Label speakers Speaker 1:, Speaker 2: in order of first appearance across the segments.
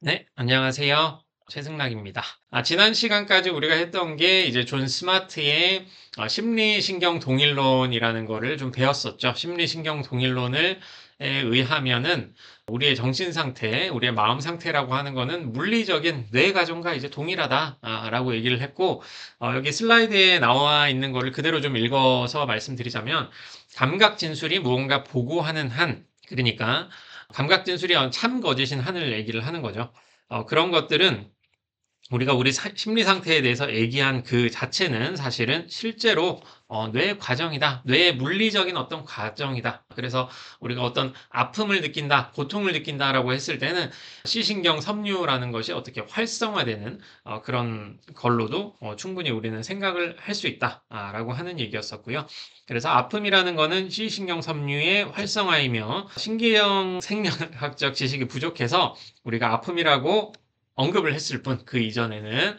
Speaker 1: 네, 안녕하세요. 최승락입니다. 지난 시간까지 우리가 했던 게 이제 존 스마트의 심리신경 동일론이라는 거를 좀 배웠었죠. 심리신경 동일론을 의하면은 우리의 정신 상태, 우리의 마음 상태라고 하는 거는 물리적인 뇌 과정과 이제 동일하다라고 얘기를 했고, 여기 슬라이드에 나와 있는 거를 그대로 좀 읽어서 말씀드리자면, 감각 진술이 무언가 보고하는 한, 그러니까 감각 진술이 참 거짓인 한을 얘기를 하는 거죠. 그런 것들은 우리가 우리 심리 상태에 대해서 얘기한 그 자체는 사실은 실제로 뇌의 과정이다. 뇌의 물리적인 어떤 과정이다. 그래서 우리가 어떤 아픔을 느낀다, 고통을 느낀다라고 했을 때는 시신경 섬유라는 것이 어떻게 활성화되는 그런 걸로도 충분히 우리는 생각을 할 수 있다라고 하는 얘기였었고요. 그래서 아픔이라는 거는 시신경 섬유의 활성화이며 신기형 생명학적 지식이 부족해서 우리가 아픔이라고 언급을 했을 뿐, 그 이전에는,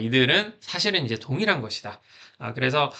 Speaker 1: 이들은 사실은 이제 동일한 것이다. 그래서,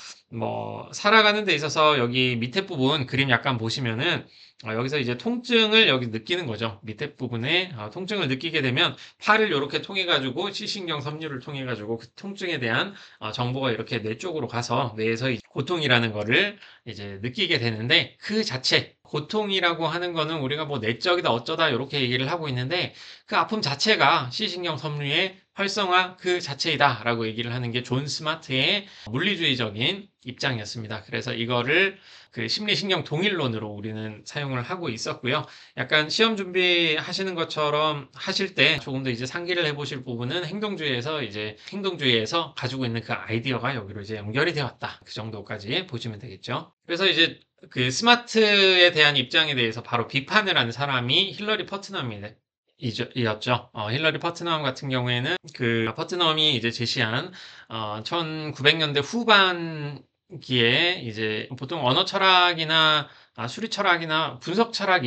Speaker 1: 살아가는 데 있어서 여기 밑에 부분 그림 약간 보시면은, 여기서 이제 통증을 여기 느끼는 거죠. 밑에 부분에 통증을 느끼게 되면 팔을 이렇게 통해가지고 시신경 섬유를 통해가지고 그 통증에 대한 정보가 이렇게 뇌 쪽으로 가서 뇌에서 고통이라는 거를 이제 느끼게 되는데 그 자체, 고통이라고 하는 거는 우리가 뭐 내적이다 어쩌다 이렇게 얘기를 하고 있는데 그 아픔 자체가 시신경 섬유의 활성화 그 자체이다라고 얘기를 하는 게 존 스마트의 물리주의적인 입장이었습니다. 그래서 이거를 그 심리신경 동일론으로 우리는 사용을 하고 있었고요. 약간 시험 준비하시는 것처럼 하실 때 조금 더 이제 상기를 해보실 부분은 행동주의에서 가지고 있는 그 아이디어가 여기로 이제 연결이 되었다. 그 정도까지 보시면 되겠죠. 그래서 이제 그 스마트에 대한 입장에 대해서 바로 비판을 한 사람이 힐러리 퍼트넘입니다. 이었죠. 힐러리 퍼트넘 같은 경우에는 그 퍼트넘이 이제 제시한 1900년대 후반기에 이제 보통 언어 철학이나 수리 철학이나 분석 철학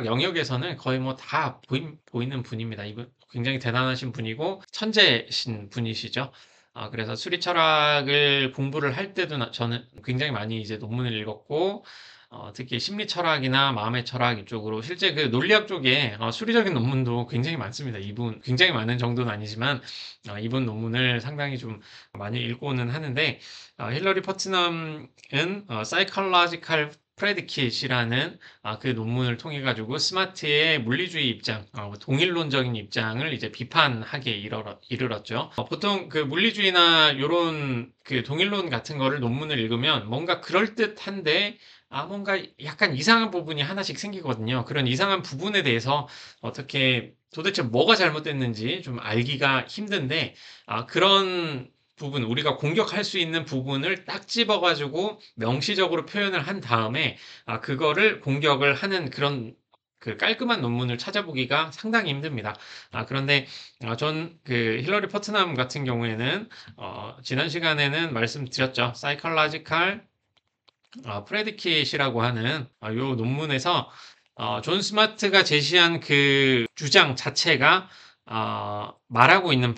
Speaker 1: 영역에서는 거의 뭐 다 보이는 분입니다. 이분 굉장히 대단하신 분이고 천재신 분이시죠. 그래서 수리 철학을 공부를 할 때도 저는 굉장히 많이 이제 논문을 읽었고, 특히 심리 철학이나 마음의 철학 이쪽으로 실제 그 논리학 쪽에 수리적인 논문도 굉장히 많습니다. 이분 굉장히 많은 정도는 아니지만 이분 논문을 상당히 좀 많이 읽고는 하는데 힐러리 퍼트넘은 Psychological Predicat이라는 그 논문을 통해 가지고 스마트의 물리주의 입장, 동일론적인 입장을 이제 비판하게 이르렀죠. 보통 그 물리주의나 요런 그 동일론 같은 거를 논문을 읽으면 뭔가 그럴듯한데 뭔가 약간 이상한 부분이 하나씩 생기거든요. 그런 이상한 부분에 대해서 어떻게 도대체 뭐가 잘못됐는지 좀 알기가 힘든데, 그런 부분, 우리가 공격할 수 있는 부분을 딱 집어가지고 명시적으로 표현을 한 다음에, 그거를 공격을 하는 그런 그 깔끔한 논문을 찾아보기가 상당히 힘듭니다. 그런데, 전 그 힐러리 퍼트넘 같은 경우에는, 지난 시간에는 말씀드렸죠. 사이컬러지컬 프레디킷이라고 하는 요 논문에서 존 스마트가 제시한 그 주장 자체가 말하고 있는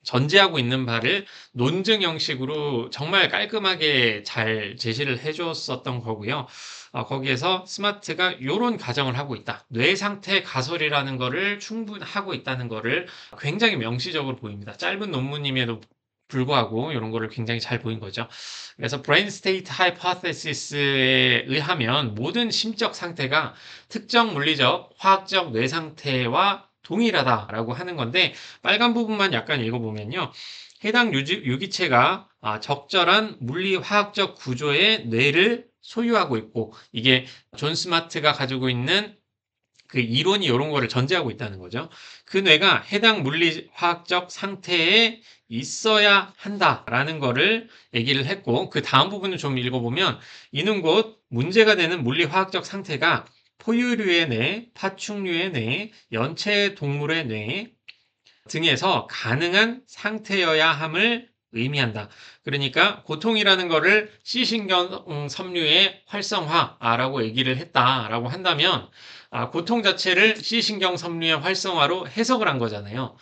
Speaker 1: 전제하고 있는 바를 논증 형식으로 정말 깔끔하게 잘 제시를 해줬었던 거고요. 거기에서 스마트가 요런 가정을 하고 있다. 뇌 상태 가설이라는 거를 충분하고 있다는 거를 굉장히 명시적으로 보입니다. 짧은 논문임에도 불구하고 이런 거를 굉장히 잘 보인 거죠. 그래서 브레인 스테이트 하이포테시스에 의하면 모든 심적 상태가 특정 물리적, 화학적 뇌 상태와 동일하다라고 하는 건데 빨간 부분만 약간 읽어보면요. 해당 유기체가 적절한 물리화학적 구조의 뇌를 소유하고 있고 이게 존 스마트가 가지고 있는 그 이론이 이런 거를 전제하고 있다는 거죠. 그 뇌가 해당 물리화학적 상태에 있어야 한다라는 거를 얘기를 했고 그 다음 부분을 좀 읽어보면 이는 곧 문제가 되는 물리화학적 상태가 포유류의 뇌, 파충류의 뇌, 연체 동물의 뇌 등에서 가능한 상태여야 함을 의미한다. 그러니까 고통이라는 거를 C신경 섬유의 활성화라고 얘기를 했다라고 한다면 고통 자체를 C신경 섬유의 활성화로 해석을 한 거잖아요.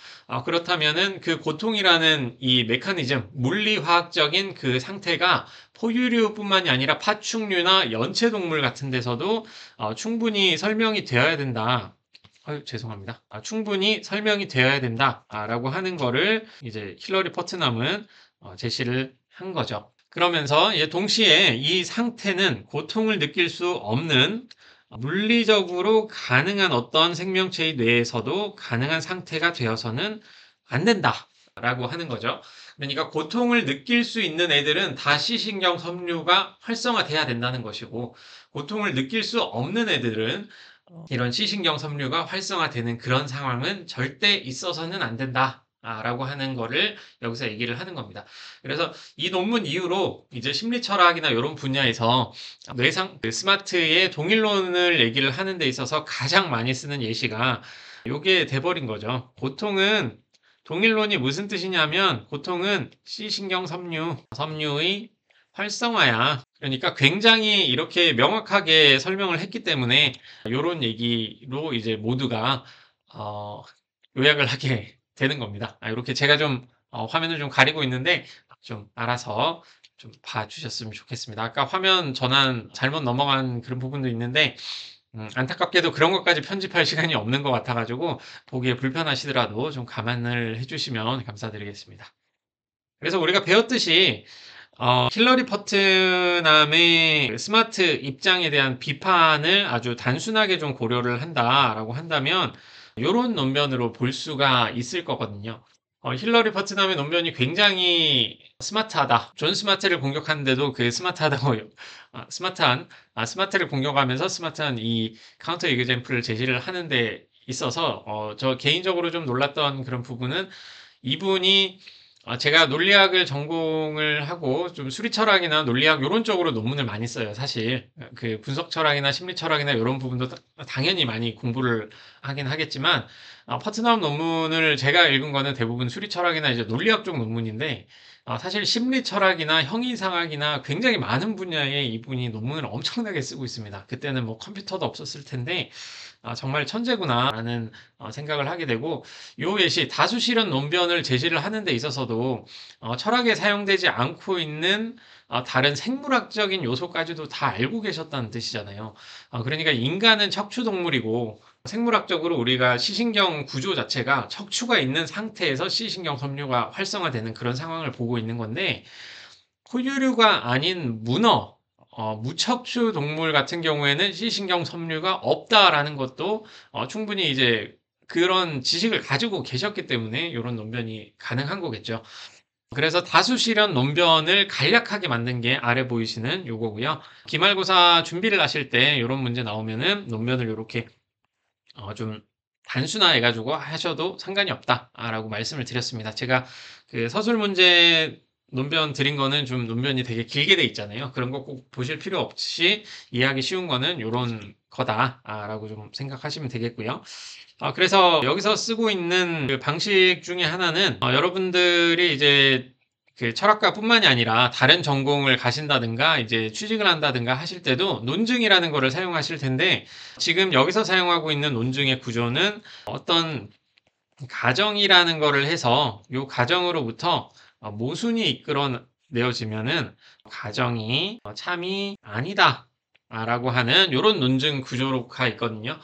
Speaker 1: 그렇다면은 그 고통이라는 이 메커니즘, 물리화학적인 그 상태가 포유류뿐만이 아니라 파충류나 연체동물 같은 데서도 충분히 설명이 되어야 된다. 죄송합니다. 충분히 설명이 되어야 된다라고 하는 거를 이제 힐러리 퍼트넘은 제시를 한 거죠. 그러면서 이제 동시에 이 상태는 고통을 느낄 수 없는 물리적으로 가능한 어떤 생명체의 뇌에서도 가능한 상태가 되어서는 안 된다라고 하는 거죠. 그러니까 고통을 느낄 수 있는 애들은 다 C신경 섬유가 활성화돼야 된다는 것이고, 고통을 느낄 수 없는 애들은 이런 C신경 섬유가 활성화되는 그런 상황은 절대 있어서는 안 된다. 라고 하는 거를 여기서 얘기를 하는 겁니다. 그래서 이 논문 이후로 이제 심리철학이나 이런 분야에서 스마트의 동일론을 얘기를 하는 데 있어서 가장 많이 쓰는 예시가 요게 돼버린 거죠. 고통은, 동일론이 무슨 뜻이냐면, 고통은 C신경 섬유의 활성화야. 그러니까 굉장히 이렇게 명확하게 설명을 했기 때문에 요런 얘기로 이제 모두가 요약을 하게 되는 겁니다. 이렇게 제가 좀 화면을 좀 가리고 있는데 좀 알아서 좀 봐주셨으면 좋겠습니다. 아까 화면 전환 잘못 넘어간 그런 부분도 있는데 안타깝게도 그런 것까지 편집할 시간이 없는 것 같아가지고 보기에 불편하시더라도 좀 감안을 해주시면 감사드리겠습니다. 그래서 우리가 배웠듯이 힐러리 퍼트남의 스마트 입장에 대한 비판을 아주 단순하게 좀 고려를 한다라고 한다면 요런 논변으로 볼 수가 있을 거거든요. 힐러리 퍼트남의 논변이 굉장히 스마트하다. 존 스마트를 공격하는데도 그 스마트하다고 스마트를 공격하면서 스마트한 이 카운터 이그젬플을 제시를 하는 데 있어서 저 개인적으로 좀 놀랐던 그런 부분은, 이분이 제가 논리학을 전공을 하고 좀 수리철학이나 논리학 요런 쪽으로 논문을 많이 써요. 사실 그 분석철학이나 심리철학이나 요런 부분도 당연히 많이 공부를 하긴 하겠지만, 퍼트넘 논문을 제가 읽은 거는 대부분 수리철학이나 이제 논리학 쪽 논문인데, 사실 심리철학이나 형이상학이나 굉장히 많은 분야에 이분이 논문을 엄청나게 쓰고 있습니다. 그때는 뭐 컴퓨터도 없었을 텐데 정말 천재구나라는 생각을 하게 되고, 요 예시 다수 실현 논변을 제시를 하는 데 있어서도 철학에 사용되지 않고 있는 다른 생물학적인 요소까지도 다 알고 계셨다는 뜻이잖아요. 그러니까 인간은 척추동물이고 생물학적으로 우리가 시신경 구조 자체가 척추가 있는 상태에서 C신경 섬유가 활성화되는 그런 상황을 보고 있는 건데, 포유류가 아닌 문어, 무척추 동물 같은 경우에는 C신경 섬유가 없다라는 것도 충분히 이제 그런 지식을 가지고 계셨기 때문에 이런 논변이 가능한 거겠죠. 그래서 다수 실현 논변을 간략하게 만든 게 아래 보이시는 요거고요. 기말고사 준비를 하실 때 이런 문제 나오면은 논변을 이렇게 좀 단순화해가지고 하셔도 상관이 없다라고 말씀을 드렸습니다. 제가 그 서술 문제 논변 드린 거는 좀 논변이 되게 길게 돼 있잖아요. 그런 거 꼭 보실 필요 없이 이해하기 쉬운 거는 요런 거다라고 좀 생각하시면 되겠고요. 그래서 여기서 쓰고 있는 그 방식 중에 하나는 여러분들이 이제 그 철학과뿐만이 아니라 다른 전공을 가신다든가 이제 취직을 한다든가 하실 때도 논증이라는 거를 사용하실 텐데, 지금 여기서 사용하고 있는 논증의 구조는 어떤 가정이라는 거를 해서 요 가정으로부터 모순이 이끌어내어지면은 가정이 참이 아니다 라고 하는 요런 논증 구조가 있거든요.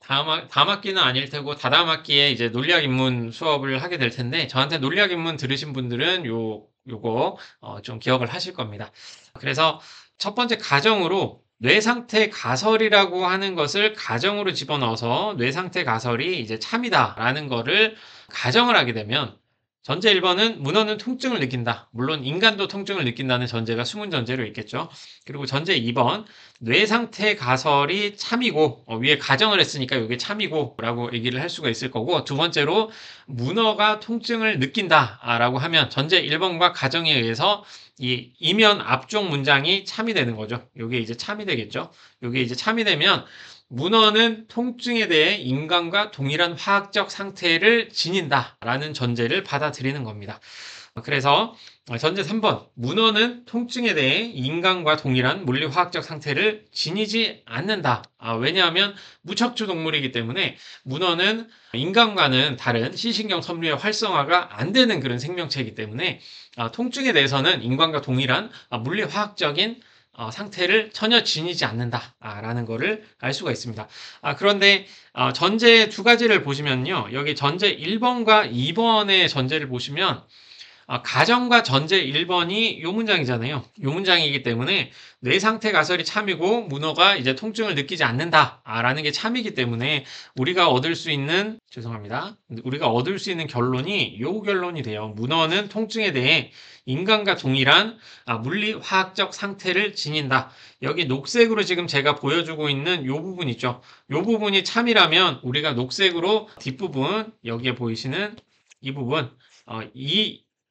Speaker 1: 다음 학기는 아닐 테고 다다음 학기에 이제 논리학 입문 수업을 하게 될 텐데, 저한테 논리학 입문 들으신 분들은 요거 좀 기억을 하실 겁니다. 그래서 첫 번째 가정으로 뇌상태 가설이라고 하는 것을 가정으로 집어넣어서 뇌상태 가설이 이제 참이다라는 거를 가정을 하게 되면, 전제 1번은 문어는 통증을 느낀다. 물론 인간도 통증을 느낀다는 전제가 숨은 전제로 있겠죠. 그리고 전제 2번, 뇌상태 가설이 참이고, 위에 가정을 했으니까 이게 참이고 라고 얘기를 할 수가 있을 거고, 두 번째로 문어가 통증을 느낀다라고 하면 전제 1번과 가정에 의해서 이 이면 앞쪽 문장이 참이 되는 거죠. 이게 이제 참이 되겠죠. 이게 이제 참이 되면 문어는 통증에 대해 인간과 동일한 화학적 상태를 지닌다라는 전제를 받아들이는 겁니다. 그래서 전제 3번, 문어는 통증에 대해 인간과 동일한 물리화학적 상태를 지니지 않는다. 왜냐하면 무척추 동물이기 때문에 문어는 인간과는 다른 C신경 섬유의 활성화가 안 되는 그런 생명체이기 때문에 통증에 대해서는 인간과 동일한 물리화학적인 상태를 전혀 지니지 않는다라는 거를 알 수가 있습니다. 그런데 전제 두 가지를 보시면요. 여기 전제 1번과 2번의 전제를 보시면 가정과 전제 1번이 요 문장이잖아요. 요 문장이기 때문에 뇌 상태 가설이 참이고 문어가 이제 통증을 느끼지 않는다라는 게 참이기 때문에 우리가 얻을 수 있는 결론이 요 결론이 돼요. 문어는 통증에 대해 인간과 동일한 물리 화학적 상태를 지닌다. 여기 녹색으로 지금 제가 보여주고 있는 요 부분 있죠. 요 부분이 참이라면 우리가 녹색으로 뒷부분 여기에 보이시는 이 부분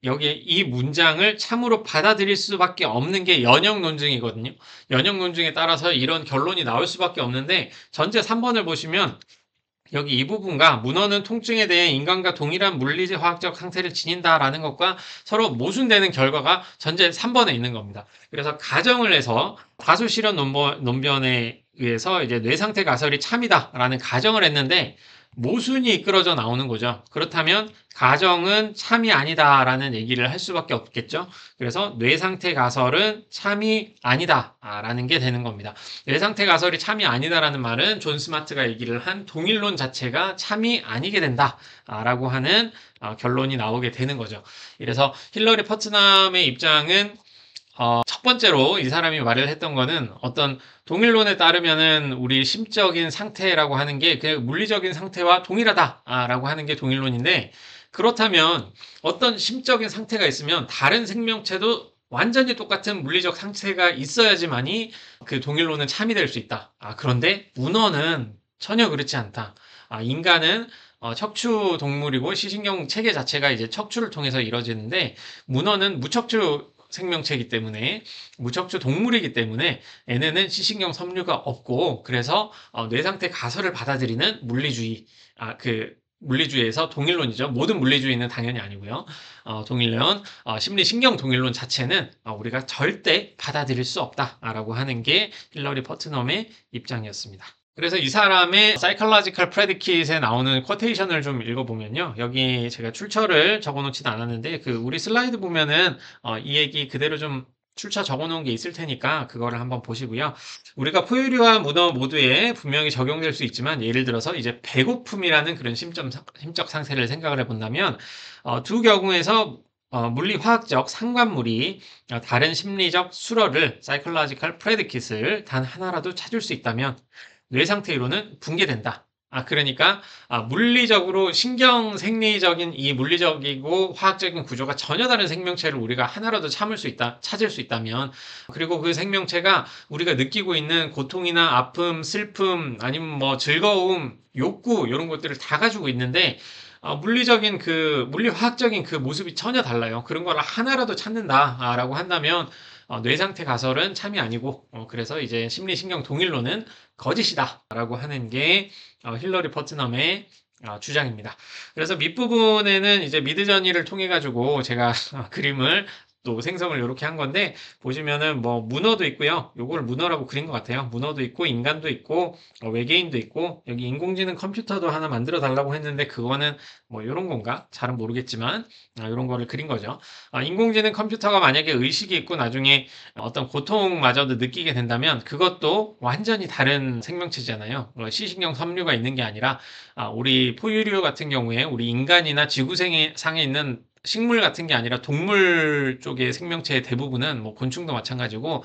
Speaker 1: 여기에 이 문장을 참으로 받아들일 수밖에 없는 게 연역 논증이거든요. 연역 논증에 따라서 이런 결론이 나올 수밖에 없는데 전제 3번을 보시면 여기 이 부분과 문어는 통증에 대해 인간과 동일한 물리적 화학적 상태를 지닌다라는 것과 서로 모순되는 결과가 전제 3번에 있는 겁니다. 그래서 가정을 해서 다수 실현 논변에 의해서 이제 뇌 상태 가설이 참이다라는 가정을 했는데 모순이 이끌어져 나오는 거죠. 그렇다면 가정은 참이 아니다라는 얘기를 할 수밖에 없겠죠. 그래서 뇌상태 가설은 참이 아니다라는 게 되는 겁니다. 뇌상태 가설이 참이 아니다라는 말은 존 스마트가 얘기를 한 동일론 자체가 참이 아니게 된다라고 하는 결론이 나오게 되는 거죠. 그래서 힐러리 퍼트남의 입장은 첫 번째로 이 사람이 말을 했던 거는 어떤 동일론에 따르면은 우리 심적인 상태라고 하는 게 그냥 물리적인 상태와 동일하다라고 하는 게 동일론인데 그렇다면 어떤 심적인 상태가 있으면 다른 생명체도 완전히 똑같은 물리적 상태가 있어야지만이 그 동일론은 참이 될 수 있다. 그런데 문어는 전혀 그렇지 않다. 인간은 척추 동물이고 시신경 체계 자체가 이제 척추를 통해서 이루어지는데 문어는 무척추 생명체이기 때문에 무척추 동물이기 때문에 얘네는 시신경 섬유가 없고 그래서 뇌상태 가설을 받아들이는 물리주의에서 동일론이죠. 모든 물리주의는 당연히 아니고요. 동일론, 심리신경 동일론 자체는 우리가 절대 받아들일 수 없다라고 하는 게 힐러리 퍼트넘의 입장이었습니다. 그래서 이 사람의 Psychological Predicate에 나오는 쿼테이션을 좀 읽어보면요. 여기 제가 출처를 적어놓지도 않았는데 우리 슬라이드 보면은 이 얘기 그대로 좀 출처 적어놓은 게 있을 테니까 그거를 한번 보시고요. 우리가 포유류와 문어 모두에 분명히 적용될 수 있지만 예를 들어서 이제 배고픔이라는 그런 심적 상태를 생각을 해본다면 두 경우에서 물리화학적 상관물이 다른 심리적 수러를 Psychological Predicate를 단 하나라도 찾을 수 있다면 뇌 상태로는 붕괴된다. 그러니까 물리적으로 신경 생리적인 이 물리적이고 화학적인 구조가 전혀 다른 생명체를 우리가 하나라도 찾을 수 있다면 그리고 그 생명체가 우리가 느끼고 있는 고통이나 아픔, 슬픔 아니면 뭐 즐거움, 욕구 이런 것들을 다 가지고 있는데 물리화학적인 그 모습이 전혀 달라요. 그런 걸 하나라도 찾는다라고 한다면 뇌상태 가설은 참이 아니고 그래서 이제 심리신경 동일론은 거짓이다라고 하는 게 힐러리 퍼트넘의 주장입니다. 그래서 밑부분에는 이제 미드저니를 통해 가지고 제가 그림을 또 생성을 이렇게 한 건데 보시면은 뭐 문어도 있고요. 요걸 문어라고 그린 것 같아요. 문어도 있고 인간도 있고 외계인도 있고 여기 인공지능 컴퓨터도 하나 만들어 달라고 했는데 그거는 뭐 이런 건가? 잘은 모르겠지만 이런 거를 그린 거죠. 인공지능 컴퓨터가 만약에 의식이 있고 나중에 어떤 고통마저도 느끼게 된다면 그것도 완전히 다른 생명체잖아요. 시신경 섬유가 있는 게 아니라 우리 포유류 같은 경우에 우리 인간이나 지구상에 있는 식물 같은 게 아니라 동물 쪽의 생명체의 대부분은 뭐 곤충도 마찬가지고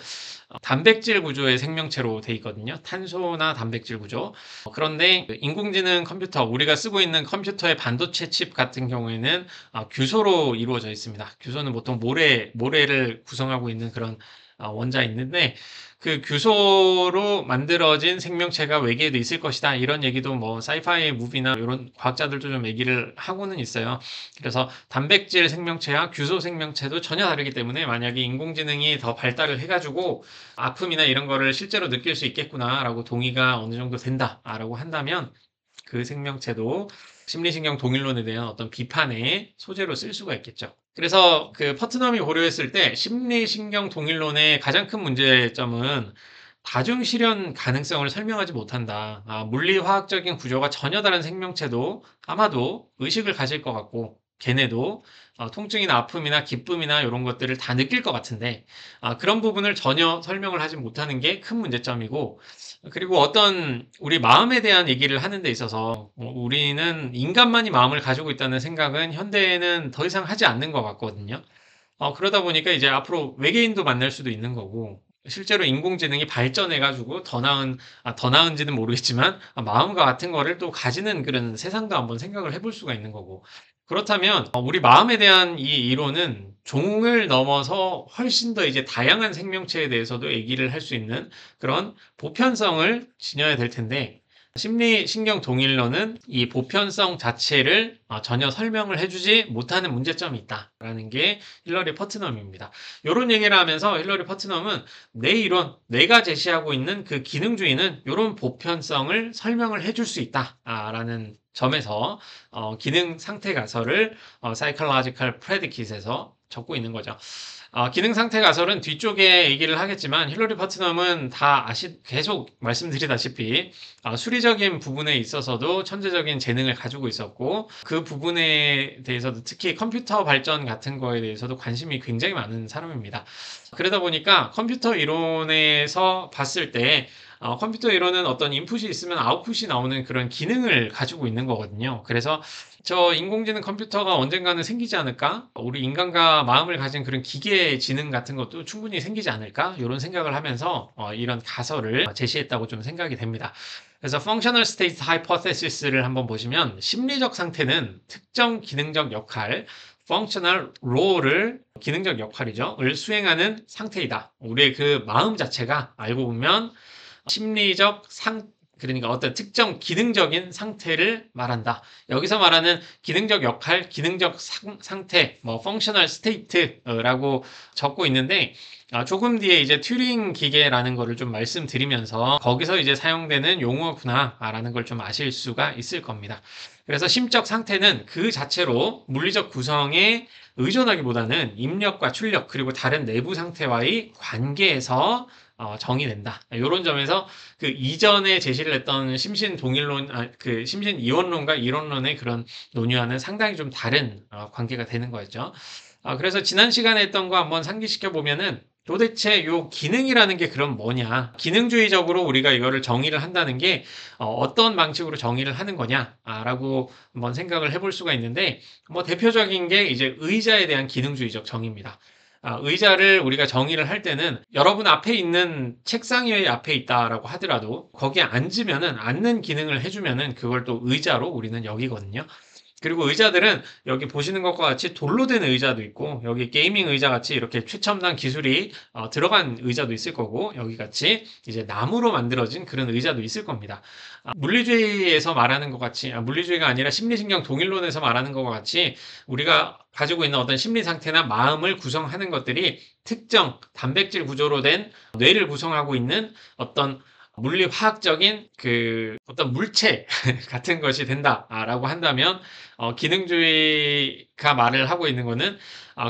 Speaker 1: 단백질 구조의 생명체로 돼 있거든요. 탄소나 단백질 구조. 그런데 인공지능 컴퓨터, 우리가 쓰고 있는 컴퓨터의 반도체 칩 같은 경우에는 규소로 이루어져 있습니다. 규소는 보통 모래를 구성하고 있는 그런 원자 있는데 그 규소로 만들어진 생명체가 외계에도 있을 것이다. 이런 얘기도 뭐 사이파이 무비나 이런 과학자들도 좀 얘기를 하고는 있어요. 그래서 단백질 생명체와 규소 생명체도 전혀 다르기 때문에 만약에 인공지능이 더 발달을 해가지고 아픔이나 이런 거를 실제로 느낄 수 있겠구나라고 동의가 어느 정도 된다라고 한다면 그 생명체도 심리신경 동일론에 대한 어떤 비판의 소재로 쓸 수가 있겠죠. 그래서 그 퍼트넘이 고려했을 때 심리신경 동일론의 가장 큰 문제점은 다중실현 가능성을 설명하지 못한다. 물리화학적인 구조가 전혀 다른 생명체도 아마도 의식을 가질 것 같고 걔네도 통증이나 아픔이나 기쁨이나 이런 것들을 다 느낄 것 같은데 그런 부분을 전혀 설명을 하지 못하는 게 큰 문제점이고 그리고 어떤 우리 마음에 대한 얘기를 하는 데 있어서 우리는 인간만이 마음을 가지고 있다는 생각은 현대에는 더 이상 하지 않는 것 같거든요. 그러다 보니까 이제 앞으로 외계인도 만날 수도 있는 거고, 실제로 인공지능이 발전해가지고 더 나은지는 모르겠지만, 마음과 같은 거를 또 가지는 그런 세상도 한번 생각을 해볼 수가 있는 거고. 그렇다면, 우리 마음에 대한 이 이론은 종을 넘어서 훨씬 더 이제 다양한 생명체에 대해서도 얘기를 할 수 있는 그런 보편성을 지녀야 될 텐데, 심리신경 동일론은 이 보편성 자체를 전혀 설명을 해주지 못하는 문제점이 있다라는 게 힐러리 퍼트넘입니다. 이런 얘기를 하면서 힐러리 퍼트넘은 내 이론, 내가 제시하고 있는 그 기능주의는 이런 보편성을 설명을 해줄 수 있다라는 점에서 기능 상태 가설을 Psychological Predicate에서 적고 있는 거죠. 기능 상태 가설은 뒤쪽에 얘기를 하겠지만 힐러리 퍼트넘은 계속 말씀드리다시피 수리적인 부분에 있어서도 천재적인 재능을 가지고 있었고 그 부분에 대해서도 특히 컴퓨터 발전 같은 거에 대해서도 관심이 굉장히 많은 사람입니다. 그러다 보니까 컴퓨터 이론에서 봤을 때 컴퓨터 이론은 어떤 인풋이 있으면 아웃풋이 나오는 그런 기능을 가지고 있는 거거든요. 그래서 저 인공지능 컴퓨터가 언젠가는 생기지 않을까? 우리 인간과 마음을 가진 그런 기계 지능 같은 것도 충분히 생기지 않을까? 이런 생각을 하면서 이런 가설을 제시했다고 좀 생각이 됩니다. 그래서 Functional State Hypothesis를 한번 보시면 심리적 상태는 특정 기능적 역할, Functional Role을 기능적 역할이죠.을 수행하는 상태이다. 우리의 그 마음 자체가 알고 보면 심리적 그러니까 어떤 특정 기능적인 상태를 말한다. 여기서 말하는 기능적 역할, 기능적 상태, functional state라고 적고 있는데, 조금 뒤에 이제 튜링 기계라는 거를 좀 말씀드리면서 거기서 이제 사용되는 용어구나라는 걸 좀 아실 수가 있을 겁니다. 그래서 심적 상태는 그 자체로 물리적 구성에 의존하기보다는 입력과 출력 그리고 다른 내부 상태와의 관계에서 정의된다. 이런 점에서 그 이전에 제시를 했던 심신 이원론과 이론론의 그런 논의와는 상당히 좀 다른 관계가 되는 거였죠. 그래서 지난 시간에 했던 거 한번 상기시켜 보면은 도대체 요 기능이라는 게 그럼 뭐냐? 기능주의적으로 우리가 이거를 정의를 한다는 게 어떤 방식으로 정의를 하는 거냐라고 한번 생각을 해볼 수가 있는데 대표적인 게 이제 의자에 대한 기능주의적 정의입니다. 의자를 우리가 정의를 할 때는 여러분 앞에 있는 책상 위에 앞에 있다라고 하더라도 거기에 앉으면은 앉는 기능을 해주면은 그걸 또 의자로 우리는 여기거든요. 그리고 의자들은 여기 보시는 것과 같이 돌로 된 의자도 있고 여기 게이밍 의자 같이 이렇게 최첨단 기술이 들어간 의자도 있을 거고 여기 같이 이제 나무로 만들어진 그런 의자도 있을 겁니다. 물리주의에서 말하는 것 같이 물리주의가 아니라 심리신경 동일론에서 말하는 것과 같이 우리가 가지고 있는 어떤 심리 상태나 마음을 구성하는 것들이 특정 단백질 구조로 된 뇌를 구성하고 있는 어떤 물리화학적인 그 어떤 물체 같은 것이 된다라고 한다면 기능주의가 말을 하고 있는 거는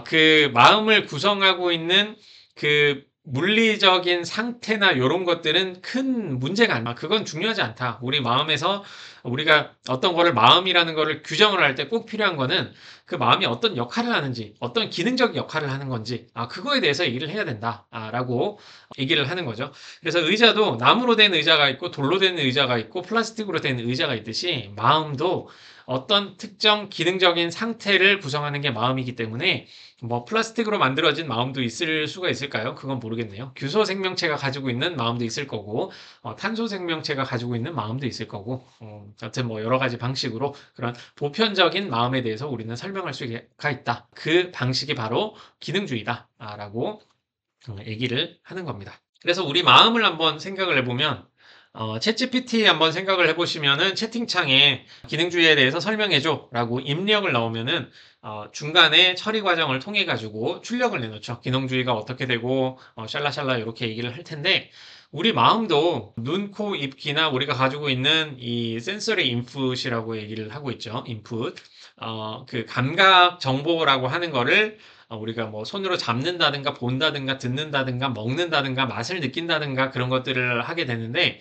Speaker 1: 그 마음을 구성하고 있는 그 물리적인 상태나 이런 것들은 큰 문제가 아니야. 그건 중요하지 않다. 우리 마음에서 우리가 어떤 거를 마음이라는 거를 규정을 할 때 꼭 필요한 거는 그 마음이 어떤 역할을 하는지, 어떤 기능적 역할을 하는 건지, 그거에 대해서 얘기를 해야 된다. 라고 얘기를 하는 거죠. 그래서 의자도 나무로 된 의자가 있고, 돌로 된 의자가 있고, 플라스틱으로 된 의자가 있듯이 마음도 어떤 특정 기능적인 상태를 구성하는 게 마음이기 때문에 플라스틱으로 만들어진 마음도 있을 수가 있을까요? 그건 모르겠네요. 규소 생명체가 가지고 있는 마음도 있을 거고, 탄소 생명체가 가지고 있는 마음도 있을 거고, 여튼 여러 가지 방식으로 그런 보편적인 마음에 대해서 우리는 설명할 수가 있다. 그 방식이 바로 기능주의다. 라고 얘기를 하는 겁니다. 그래서 우리 마음을 한번 생각을 해보면, 챗GPT 한번 생각을 해보시면은 채팅창에 기능주의에 대해서 설명해줘 라고 입력을 넣으면은 중간에 처리 과정을 통해 가지고 출력을 내놓죠. 기능주의가 어떻게 되고 샬라샬라 이렇게 얘기를 할 텐데 우리 마음도 눈, 코, 입, 귀나 우리가 가지고 있는 이 센서리 인풋이라고 얘기를 하고 있죠. 인풋. 그 감각 정보라고 하는 거를 우리가 뭐 손으로 잡는다든가 본다든가 듣는다든가 먹는다든가 맛을 느낀다든가 그런 것들을 하게 되는데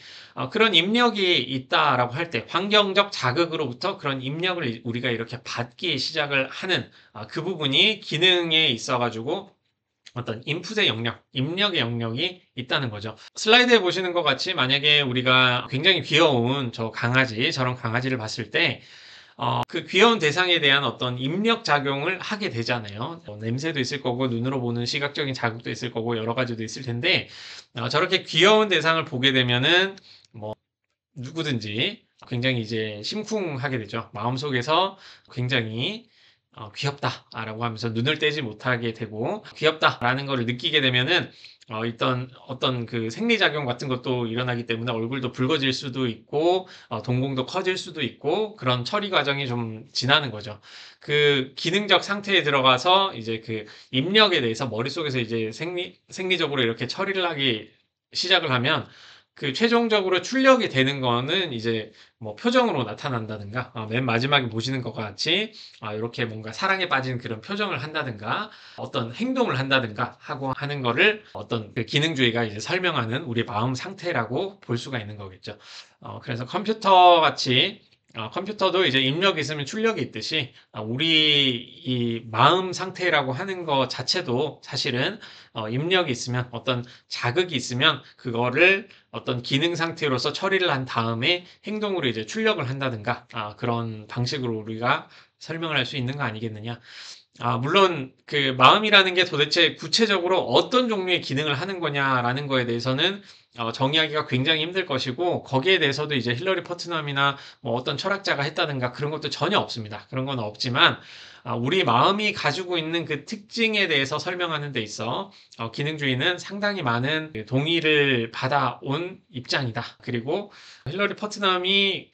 Speaker 1: 그런 입력이 있다라고 할 때 환경적 자극으로부터 그런 입력을 우리가 이렇게 받기 시작을 하는 그 부분이 기능에 있어가지고 어떤 인풋의 영역, 입력의 영역이 있다는 거죠. 슬라이드에 보시는 것 같이 만약에 우리가 굉장히 귀여운 저런 강아지를 봤을 때 그 귀여운 대상에 대한 어떤 입력 작용을 하게 되잖아요. 냄새도 있을 거고, 눈으로 보는 시각적인 자극도 있을 거고, 여러 가지도 있을 텐데, 저렇게 귀여운 대상을 보게 되면은, 뭐, 누구든지 굉장히 이제 심쿵하게 되죠. 마음속에서 굉장히 귀엽다라고 하면서 눈을 떼지 못하게 되고 귀엽다라는 거를 느끼게 되면은 어떤 그 생리작용 같은 것도 일어나기 때문에 얼굴도 붉어질 수도 있고 동공도 커질 수도 있고 그런 처리 과정이 좀 지나는 거죠. 그 기능적 상태에 들어가서 이제 그 입력에 대해서 머릿속에서 이제 생리적으로 이렇게 처리를 하기 시작을 하면 그 최종적으로 출력이 되는 거는 이제 뭐 표정으로 나타난다든가 맨 마지막에 보시는 것과 같이 이렇게 뭔가 사랑에 빠진 그런 표정을 한다든가 어떤 행동을 한다든가 하고 하는 거를 어떤 그 기능주의가 이제 설명하는 우리 마음 상태라고 볼 수가 있는 거겠죠. 그래서 컴퓨터 같이 컴퓨터도 이제 입력이 있으면 출력이 있듯이 우리 이 마음 상태라고 하는 것 자체도 사실은 입력이 있으면 어떤 자극이 있으면 그거를 어떤 기능 상태로서 처리를 한 다음에 행동으로 이제 출력을 한다든가 그런 방식으로 우리가 설명을 할 수 있는 거 아니겠느냐. 물론 그 마음이라는 게 도대체 구체적으로 어떤 종류의 기능을 하는 거냐라는 거에 대해서는 정의하기가 굉장히 힘들 것이고 거기에 대해서도 이제 힐러리 퍼트넘이나 뭐 어떤 철학자가 했다든가 그런 것도 전혀 없습니다. 그런 건 없지만 우리 마음이 가지고 있는 그 특징에 대해서 설명하는 데 있어 기능주의는 상당히 많은 동의를 받아온 입장이다. 그리고 힐러리 퍼트넘이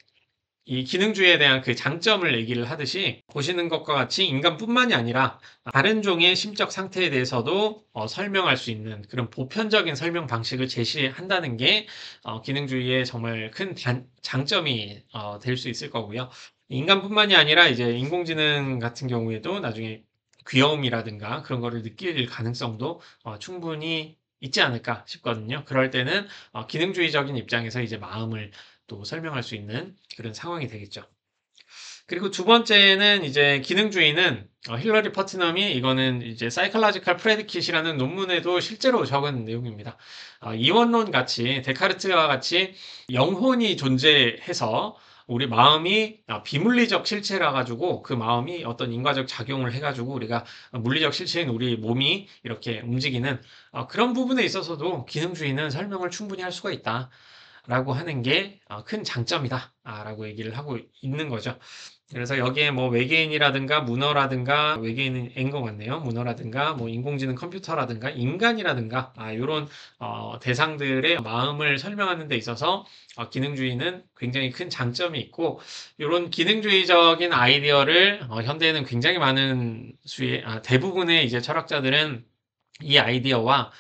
Speaker 1: 이 기능주의에 대한 그 장점을 얘기를 하듯이 보시는 것과 같이 인간뿐만이 아니라 다른 종의 심적 상태에 대해서도 설명할 수 있는 그런 보편적인 설명 방식을 제시한다는 게 기능주의의 정말 큰 장점이 될 수 있을 거고요. 인간뿐만이 아니라 이제 인공지능 같은 경우에도 나중에 귀여움이라든가 그런 거를 느낄 가능성도 충분히 있지 않을까 싶거든요. 그럴 때는 기능주의적인 입장에서 이제 마음을 또 설명할 수 있는 그런 상황이 되겠죠. 그리고 두 번째는 이제 기능주의는 힐러리 퍼트넘이 이거는 이제 Psychological Predicat이라는 논문에도 실제로 적은 내용입니다. 이원론 같이 데카르트와 같이 영혼이 존재해서 우리 마음이 비물리적 실체라 가지고 그 마음이 어떤 인과적 작용을 해가지고 우리가 물리적 실체인 우리 몸이 이렇게 움직이는 그런 부분에 있어서도 기능주의는 설명을 충분히 할 수가 있다. 라고 하는 게 큰 장점이다. 라고 얘기를 하고 있는 거죠. 그래서 여기에 뭐 외계인이라든가 문어라든가 외계인은 N것 같네요. 문어라든가 뭐 인공지능 컴퓨터라든가 인간이라든가 이런 대상들의 마음을 설명하는 데 있어서 기능주의는 굉장히 큰 장점이 있고 이런 기능주의적인 아이디어를 현대에는 굉장히 많은 수의 대부분의 이제 철학자들은 이 아이디어와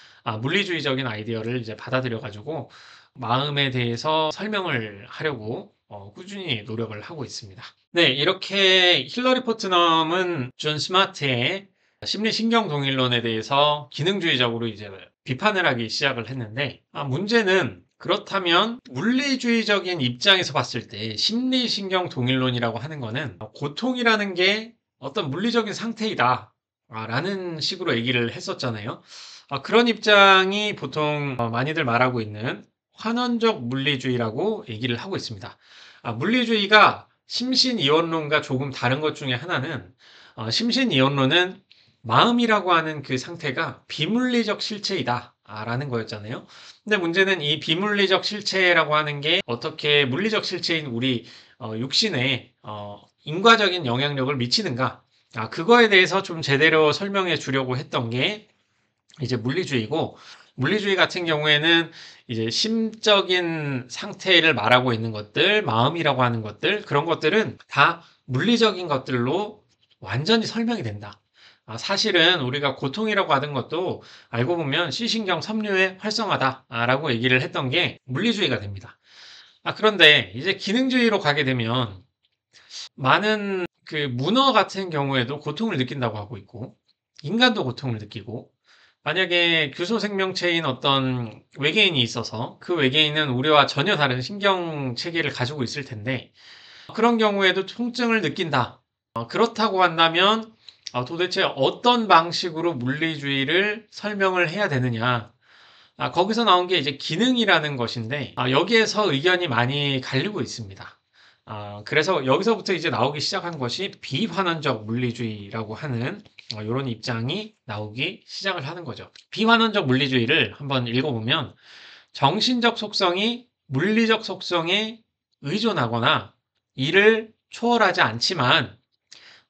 Speaker 1: 물리주의적인 아이디어를 이제 받아들여 가지고 마음에 대해서 설명을 하려고 꾸준히 노력을 하고 있습니다. 네, 이렇게 힐러리 포트넘은 존 스마트의 심리신경동일론에 대해서 기능주의적으로 이제 비판을 하기 시작을 했는데, 문제는 그렇다면 물리주의적인 입장에서 봤을 때 심리신경동일론이라고 하는 거는 고통이라는 게 어떤 물리적인 상태이다. 라는 식으로 얘기를 했었잖아요. 그런 입장이 보통 많이들 말하고 있는 환원적 물리주의라고 얘기를 하고 있습니다. 물리주의가 심신이원론과 조금 다른 것 중에 하나는 심신이원론은 마음이라고 하는 그 상태가 비물리적 실체이다 라는 거였잖아요. 근데 문제는 이 비물리적 실체라고 하는 게 어떻게 물리적 실체인 우리 육신에 인과적인 영향력을 미치는가 그거에 대해서 좀 제대로 설명해 주려고 했던 게 이제 물리주의고 물리주의 같은 경우에는 이제 심적인 상태를 말하고 있는 것들, 마음이라고 하는 것들, 그런 것들은 다 물리적인 것들로 완전히 설명이 된다. 사실은 우리가 고통이라고 하는 것도 알고 보면 C신경 섬유의 활성화다라고 얘기를 했던 게 물리주의가 됩니다. 그런데 이제 기능주의로 가게 되면 많은 그 문어 같은 경우에도 고통을 느낀다고 하고 있고, 인간도 고통을 느끼고, 만약에 규소 생명체인 어떤 외계인이 있어서 그 외계인은 우리와 전혀 다른 신경 체계를 가지고 있을 텐데, 그런 경우에도 통증을 느낀다. 그렇다고 한다면 도대체 어떤 방식으로 물리주의를 설명을 해야 되느냐. 거기서 나온 게 이제 기능이라는 것인데, 여기에서 의견이 많이 갈리고 있습니다. 그래서 여기서부터 이제 나오기 시작한 것이 비환원적 물리주의라고 하는 이런 입장이 나오기 시작을 하는 거죠. 비환원적 물리주의를 한번 읽어보면 정신적 속성이 물리적 속성에 의존하거나 이를 초월하지 않지만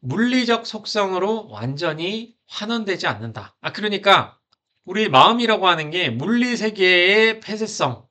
Speaker 1: 물리적 속성으로 완전히 환원되지 않는다. 그러니까 우리 마음이라고 하는 게 물리 세계의 폐쇄성,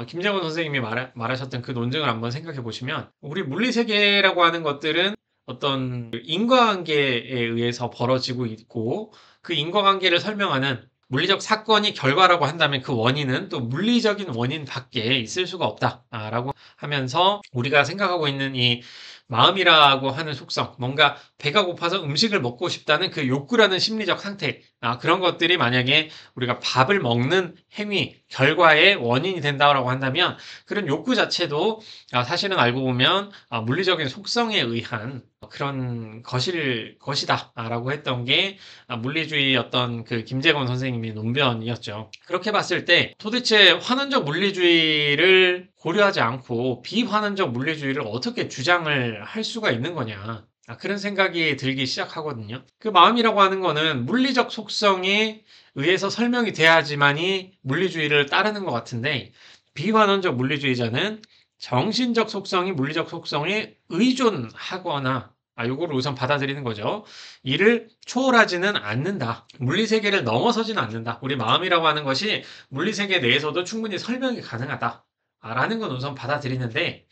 Speaker 1: 김정은 선생님이 말하셨던 그 논증을 한번 생각해 보시면, 우리 물리 세계라고 하는 것들은 어떤 인과관계에 의해서 벌어지고 있고, 그 인과관계를 설명하는 물리적 사건이 결과라고 한다면 그 원인은 또 물리적인 원인 밖에 있을 수가 없다라고 하면서 우리가 생각하고 있는 이 마음이라고 하는 속성, 뭔가 배가 고파서 음식을 먹고 싶다는 그 욕구라는 심리적 상태, 그런 것들이 만약에 우리가 밥을 먹는 행위, 결과의 원인이 된다고 한다면 그런 욕구 자체도 사실은 알고 보면 물리적인 속성에 의한 그런 것이다 라고 했던 게 물리주의 어떤 그 김재건 선생님의 논변이었죠. 그렇게 봤을 때 도대체 환원적 물리주의를 고려하지 않고 비환원적 물리주의를 어떻게 주장을 할 수가 있는 거냐. 그런 생각이 들기 시작하거든요. 그 마음이라고 하는 거는 물리적 속성에 의해서 설명이 돼야지만이 물리주의를 따르는 것 같은데, 비환원적 물리주의자는 정신적 속성이 물리적 속성에 의존하거나 요거를 우선 받아들이는 거죠. 이를 초월하지는 않는다. 물리세계를 넘어서지는 않는다. 우리 마음이라고 하는 것이 물리세계 내에서도 충분히 설명이 가능하다. 라는 건 우선 받아들이는데,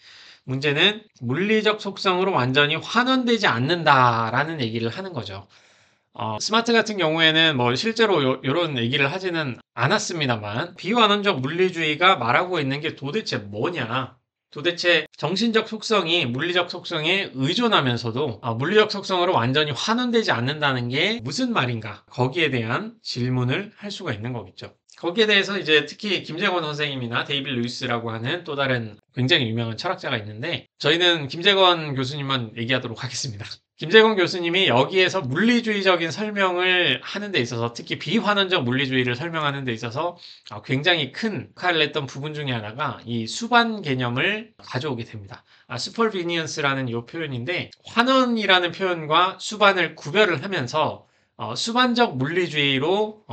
Speaker 1: 문제는 물리적 속성으로 완전히 환원되지 않는다라는 얘기를 하는 거죠. 스마트 같은 경우에는 뭐 실제로 이런 얘기를 하지는 않았습니다만, 비환원적 물리주의가 말하고 있는 게 도대체 뭐냐? 도대체 정신적 속성이 물리적 속성에 의존하면서도 물리적 속성으로 완전히 환원되지 않는다는 게 무슨 말인가? 거기에 대한 질문을 할 수가 있는 거겠죠. 거기에 대해서 이제 특히 김재건 선생님이나 데이빗 루이스라고 하는 또 다른 굉장히 유명한 철학자가 있는데, 저희는 김재건 교수님만 얘기하도록 하겠습니다. 김재건 교수님이 여기에서 물리주의적인 설명을 하는 데 있어서, 특히 비환원적 물리주의를 설명하는 데 있어서 굉장히 큰 역할을 했던 부분 중에 하나가 이 수반 개념을 가져오게 됩니다. 슈퍼비니언스라는 이 표현인데, 환원이라는 표현과 수반을 구별을 하면서 수반적 물리주의로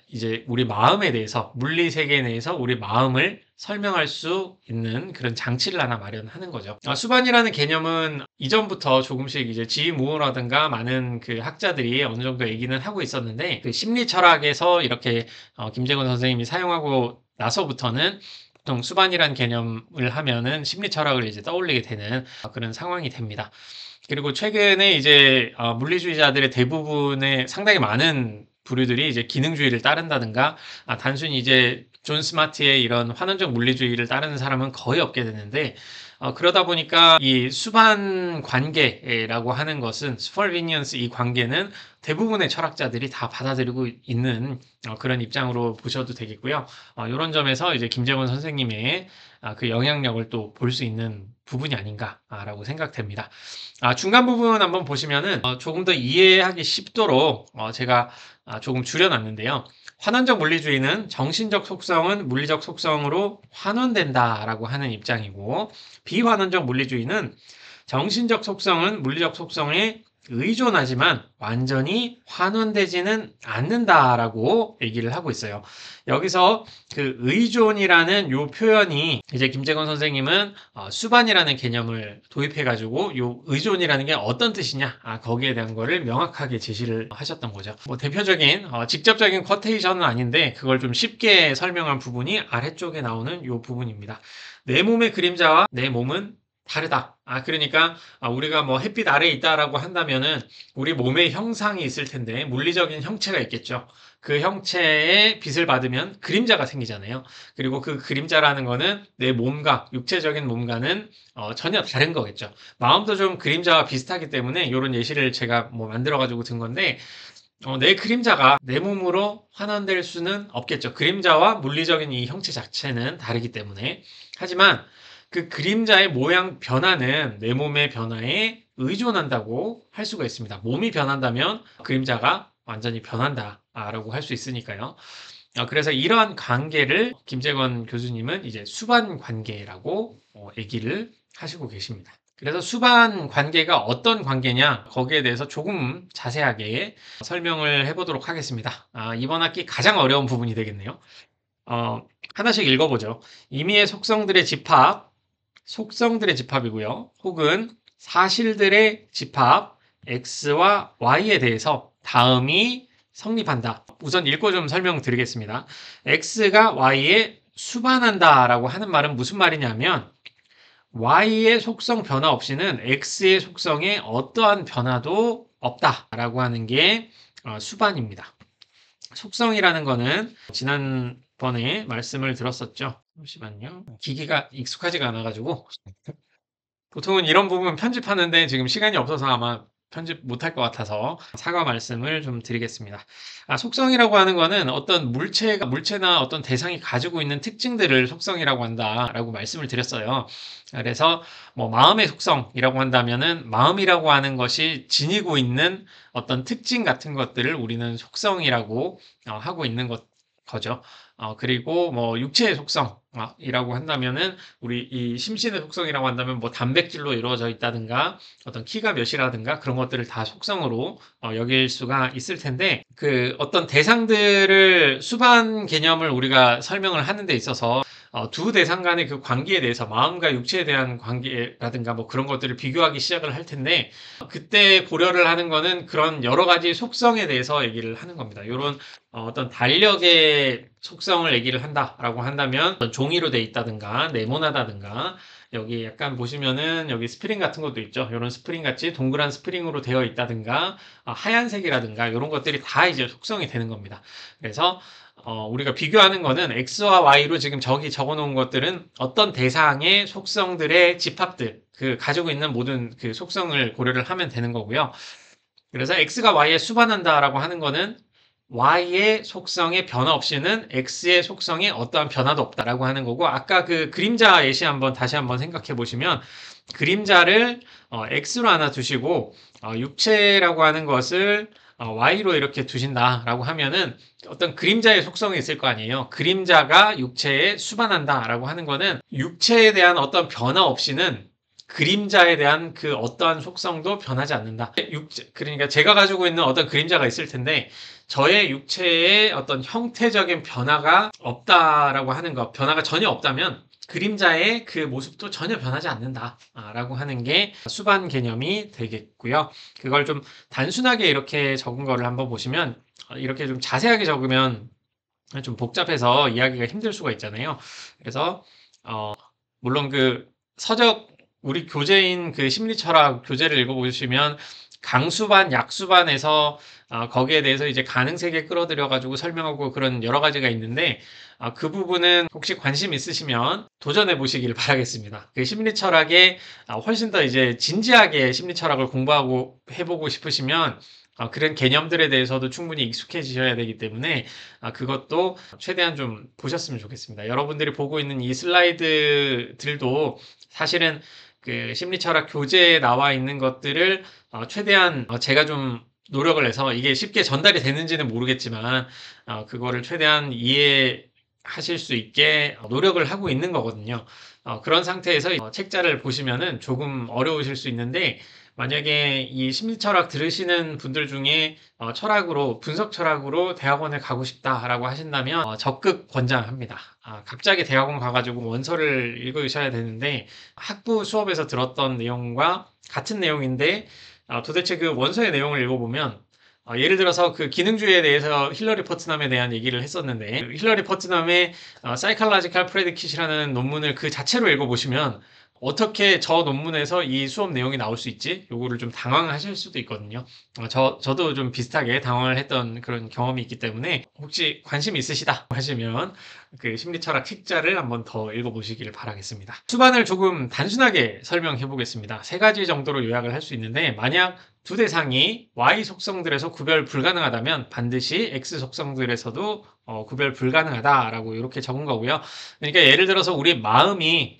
Speaker 1: 이제 우리 마음에 대해서, 물리 세계 내에서 우리 마음을 설명할 수 있는 그런 장치를 하나 마련하는 거죠. 수반이라는 개념은 이전부터 조금씩 이제 지무어라든가 많은 그 학자들이 어느 정도 얘기는 하고 있었는데, 그 심리 철학에서 이렇게 김재건 선생님이 사용하고 나서부터는 보통 수반이라는 개념을 하면은 심리 철학을 이제 떠올리게 되는 그런 상황이 됩니다. 그리고 최근에 이제 물리주의자들의 대부분의 상당히 많은 부류들이 이제 기능주의를 따른다든가, 단순히 이제 존 스마트의 이런 환원적 물리주의를 따르는 사람은 거의 없게 되는데, 그러다 보니까 이 수반 관계라고 하는 것은, 슈퍼비니언스 이 관계는 대부분의 철학자들이 다 받아들이고 있는 그런 입장으로 보셔도 되겠고요. 이런 점에서 이제 김재원 선생님의 그 영향력을 또 볼 수 있는 부분이 아닌가라고 생각됩니다. 중간 부분 한번 보시면은 조금 더 이해하기 쉽도록 제가 조금 줄여놨는데요. 환원적 물리주의는 정신적 속성은 물리적 속성으로 환원된다라고 하는 입장이고, 비환원적 물리주의는 정신적 속성은 물리적 속성에 의존하지만 완전히 환원되지는 않는다라고 얘기를 하고 있어요. 여기서 그 의존이라는 요 표현이 이제 김재건 선생님은 수반이라는 개념을 도입해가지고 요 의존이라는 게 어떤 뜻이냐, 거기에 대한 거를 명확하게 제시를 하셨던 거죠. 뭐 대표적인 직접적인 쿼테이션은 아닌데 그걸 좀 쉽게 설명한 부분이 아래쪽에 나오는 요 부분입니다. 내 몸의 그림자와 내 몸은 다르다. 그러니까 우리가 뭐 햇빛 아래에 있다라고 한다면은 우리 몸에 형상이 있을 텐데 물리적인 형체가 있겠죠. 그 형체에 빛을 받으면 그림자가 생기잖아요. 그리고 그 그림자라는 거는 내 몸과 육체적인 몸과는 전혀 다른 거겠죠. 마음도 좀 그림자와 비슷하기 때문에 이런 예시를 제가 뭐 만들어 가지고 든 건데 내 그림자가 내 몸으로 환원될 수는 없겠죠. 그림자와 물리적인 이 형체 자체는 다르기 때문에. 하지만 그 그림자의 모양 변화는 내 몸의 변화에 의존한다고 할 수가 있습니다. 몸이 변한다면 그림자가 완전히 변한다라고 할 수 있으니까요. 그래서 이러한 관계를 김재건 교수님은 이제 수반 관계라고 얘기를 하시고 계십니다. 그래서 수반 관계가 어떤 관계냐, 거기에 대해서 조금 자세하게 설명을 해보도록 하겠습니다. 이번 학기 가장 어려운 부분이 되겠네요. 하나씩 읽어보죠. 임의의 속성들의 집합이고요. 혹은 사실들의 집합, X와 Y에 대해서 다음이 성립한다. 우선 읽고 좀 설명드리겠습니다. X가 Y에 수반한다라고 하는 말은 무슨 말이냐면 Y의 속성 변화 없이는 X의 속성에 어떠한 변화도 없다라고 하는 게 수반입니다. 속성이라는 거는 지난번에 말씀을 들었었죠. 잠시만요. 기기가 익숙하지가 않아가지고 보통은 이런 부분 편집하는데 지금 시간이 없어서 아마 편집 못할 것 같아서 사과 말씀을 좀 드리겠습니다. 속성이라고 하는 거는 어떤 물체나 어떤 대상이 가지고 있는 특징들을 속성이라고 한다라고 말씀을 드렸어요. 그래서 뭐 마음의 속성이라고 한다면은 마음이라고 하는 것이 지니고 있는 어떤 특징 같은 것들을 우리는 속성이라고 하고 있는 거죠. 그리고 뭐 육체의 속성이라고 한다면은 우리 이 심신의 속성이라고 한다면 뭐 단백질로 이루어져 있다든가 어떤 키가 몇이라든가 그런 것들을 다 속성으로 여길 수가 있을 텐데 그 어떤 대상들을 수반 개념을 우리가 설명을 하는 데 있어서 두 대상 간의 그 관계에 대해서 마음과 육체에 대한 관계라든가 뭐 그런 것들을 비교하기 시작을 할 텐데 그때 고려를 하는 거는 그런 여러 가지 속성에 대해서 얘기를 하는 겁니다. 이런 어떤 달력의 속성을 얘기를 한다라고 한다면 어떤 종이로 돼 있다든가 네모나다든가 여기 약간 보시면은 여기 스프링 같은 것도 있죠. 이런 스프링 같이 동그란 스프링으로 되어 있다든가 하얀색이라든가 이런 것들이 다 이제 속성이 되는 겁니다. 그래서 우리가 비교하는 거는 X와 Y로 지금 저기 적어 놓은 것들은 어떤 대상의 속성들의 집합들, 그 가지고 있는 모든 그 속성을 고려를 하면 되는 거고요. 그래서 X가 Y에 수반한다라고 하는 거는 Y의 속성에 변화 없이는 X의 속성에 어떠한 변화도 없다라고 하는 거고, 아까 그 그림자 예시 다시 한번 생각해 보시면, 그림자를 X로 하나 두시고, 육체라고 하는 것을 Y로 이렇게 두신다라고 하면은 어떤 그림자의 속성이 있을 거 아니에요. 그림자가 육체에 수반한다라고 하는 거는 육체에 대한 어떤 변화 없이는 그림자에 대한 그 어떠한 속성도 변하지 않는다. 그러니까 제가 가지고 있는 어떤 그림자가 있을 텐데 저의 육체에 어떤 형태적인 변화가 없다라고 하는 것, 변화가 전혀 없다면 그림자의 그 모습도 전혀 변하지 않는다라고 하는 게 수반 개념이 되겠고요. 그걸 좀 단순하게 이렇게 적은 거를 한번 보시면 이렇게 좀 자세하게 적으면 좀 복잡해서 이해하기가 힘들 수가 있잖아요. 그래서 물론 그 서적 우리 교재인 그 심리철학 교재를 읽어보시면 강수반, 약수반에서 거기에 대해서 이제 가능세계 끌어들여 가지고 설명하고 그런 여러 가지가 있는데 그 부분은 혹시 관심 있으시면 도전해 보시길 바라겠습니다. 그 심리철학에 훨씬 더 이제 진지하게 심리철학을 공부하고 해보고 싶으시면 그런 개념들에 대해서도 충분히 익숙해지셔야 되기 때문에 그것도 최대한 좀 보셨으면 좋겠습니다. 여러분들이 보고 있는 이 슬라이드들도 사실은 그 심리철학 교재에 나와 있는 것들을 최대한 제가 좀 노력을 해서 이게 쉽게 전달이 되는지는 모르겠지만 그거를 최대한 이해하실 수 있게 노력을 하고 있는 거거든요. 그런 상태에서 책자를 보시면은 조금 어려우실 수 있는데 만약에 이 심리철학 들으시는 분들 중에 분석 철학으로 대학원에 가고 싶다라고 하신다면 적극 권장합니다. 갑자기 대학원 가가지고 원서를 읽으셔야 되는데 학부 수업에서 들었던 내용과 같은 내용인데 도대체 그 원서의 내용을 읽어보면 예를 들어서 그 기능주의에 대해서 힐러리 퍼트남에 대한 얘기를 했었는데 힐러리 퍼트남의 Psychological Predict이라는 논문을 그 자체로 읽어보시면 어떻게 저 논문에서 이 수업 내용이 나올 수 있지? 요거를 좀 당황하실 수도 있거든요. 저도 좀 비슷하게 당황을 했던 그런 경험이 있기 때문에 혹시 관심 있으시다 하시면 그 심리철학 책자를 한번 더 읽어보시기를 바라겠습니다. 수반을 조금 단순하게 설명해 보겠습니다. 세 가지 정도로 요약을 할 수 있는데 만약 두 대상이 Y 속성들에서 구별 불가능하다면 반드시 X 속성들에서도 구별 불가능하다라고 이렇게 적은 거고요. 그러니까 예를 들어서 우리 마음이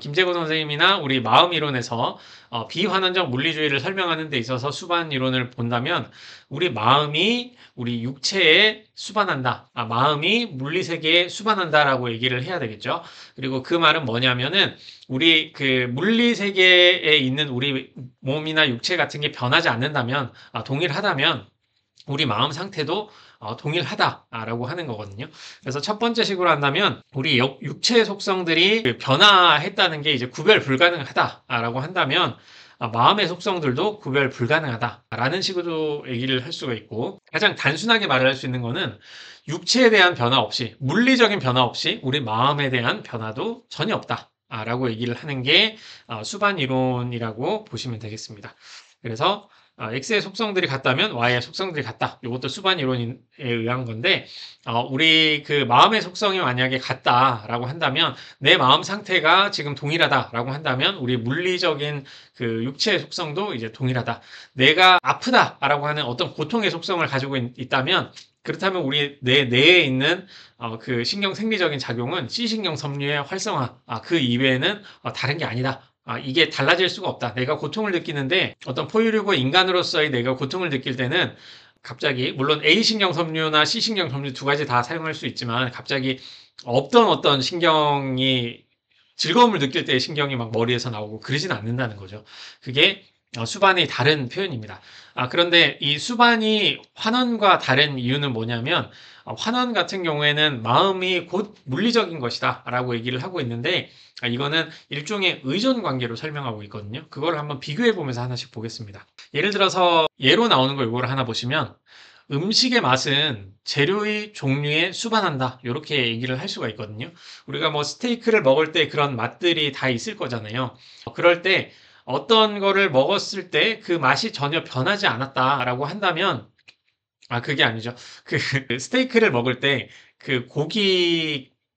Speaker 1: 김재고 선생님이나 우리 마음 이론에서 비환원적 물리주의를 설명하는 데 있어서 수반 이론을 본다면 우리 마음이 우리 육체에 수반한다. 마음이 물리세계에 수반한다라고 얘기를 해야 되겠죠. 그리고 그 말은 뭐냐면은 우리 그 물리세계에 있는 우리 몸이나 육체 같은 게 변하지 않는다면, 동일하다면 우리 마음 상태도 동일하다라고 하는 거거든요. 그래서 첫 번째 식으로 한다면 우리 육체 속성들이 변화했다는 게 이제 구별 불가능하다라고 한다면 마음의 속성들도 구별 불가능하다라는 식으로 얘기를 할 수가 있고 가장 단순하게 말을 할 수 있는 거는 육체에 대한 변화 없이 물리적인 변화 없이 우리 마음에 대한 변화도 전혀 없다라고 얘기를 하는 게 수반 이론이라고 보시면 되겠습니다. 그래서 X의 속성들이 같다면 Y의 속성들이 같다. 이것도 수반 이론에 의한 건데, 우리 그 마음의 속성이 만약에 같다라고 한다면, 내 마음 상태가 지금 동일하다라고 한다면, 우리 물리적인 그 육체의 속성도 이제 동일하다. 내가 아프다라고 하는 어떤 고통의 속성을 가지고 있다면, 그렇다면 우리 내 뇌에 있는 그 신경 생리적인 작용은 C신경 섬유의 활성화, 그 이외에는 다른 게 아니다. 이게 달라질 수가 없다. 내가 고통을 느끼는데 어떤 포유류고 인간으로서의 내가 고통을 느낄 때는 갑자기 물론 A신경 섬유나 C신경 섬유 두 가지 다 사용할 수 있지만 갑자기 없던 어떤 신경이 즐거움을 느낄 때 신경이 막 머리에서 나오고 그러진 않는다는 거죠. 그게 수반의 다른 표현입니다. 그런데 이 수반이 환원과 다른 이유는 뭐냐면 환원 같은 경우에는 마음이 곧 물리적인 것이다 라고 얘기를 하고 있는데 이거는 일종의 의존 관계로 설명하고 있거든요. 그걸 한번 비교해 보면서 하나씩 보겠습니다. 예를 들어서 예로 나오는 거 이거를 하나 보시면 음식의 맛은 재료의 종류에 수반한다. 이렇게 얘기를 할 수가 있거든요. 우리가 뭐 스테이크를 먹을 때 그런 맛들이 다 있을 거잖아요. 그럴 때 어떤 거를 먹었을 때 그 맛이 전혀 변하지 않았다라고 한다면 그게 아니죠. 그 스테이크를 먹을 때 그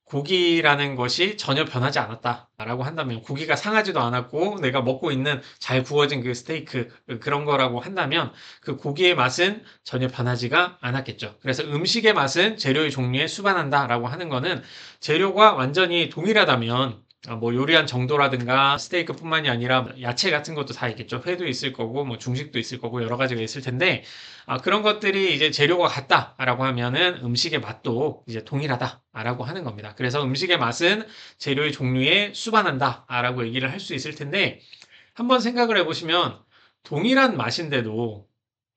Speaker 1: 고기라는 것이 전혀 변하지 않았다라고 한다면 고기가 상하지도 않았고 내가 먹고 있는 잘 구워진 그 스테이크 그런 거라고 한다면 그 고기의 맛은 전혀 변하지가 않았겠죠. 그래서 음식의 맛은 재료의 종류에 수반한다라고 하는 거는 재료가 완전히 동일하다면 뭐 요리한 정도라든가 스테이크뿐만이 아니라 야채 같은 것도 다 있겠죠. 회도 있을 거고 뭐 중식도 있을 거고 여러 가지가 있을 텐데 그런 것들이 이제 재료가 같다라고 하면은 음식의 맛도 이제 동일하다라고 하는 겁니다. 그래서 음식의 맛은 재료의 종류에 수반한다라고 얘기를 할 수 있을 텐데 한번 생각을 해보시면 동일한 맛인데도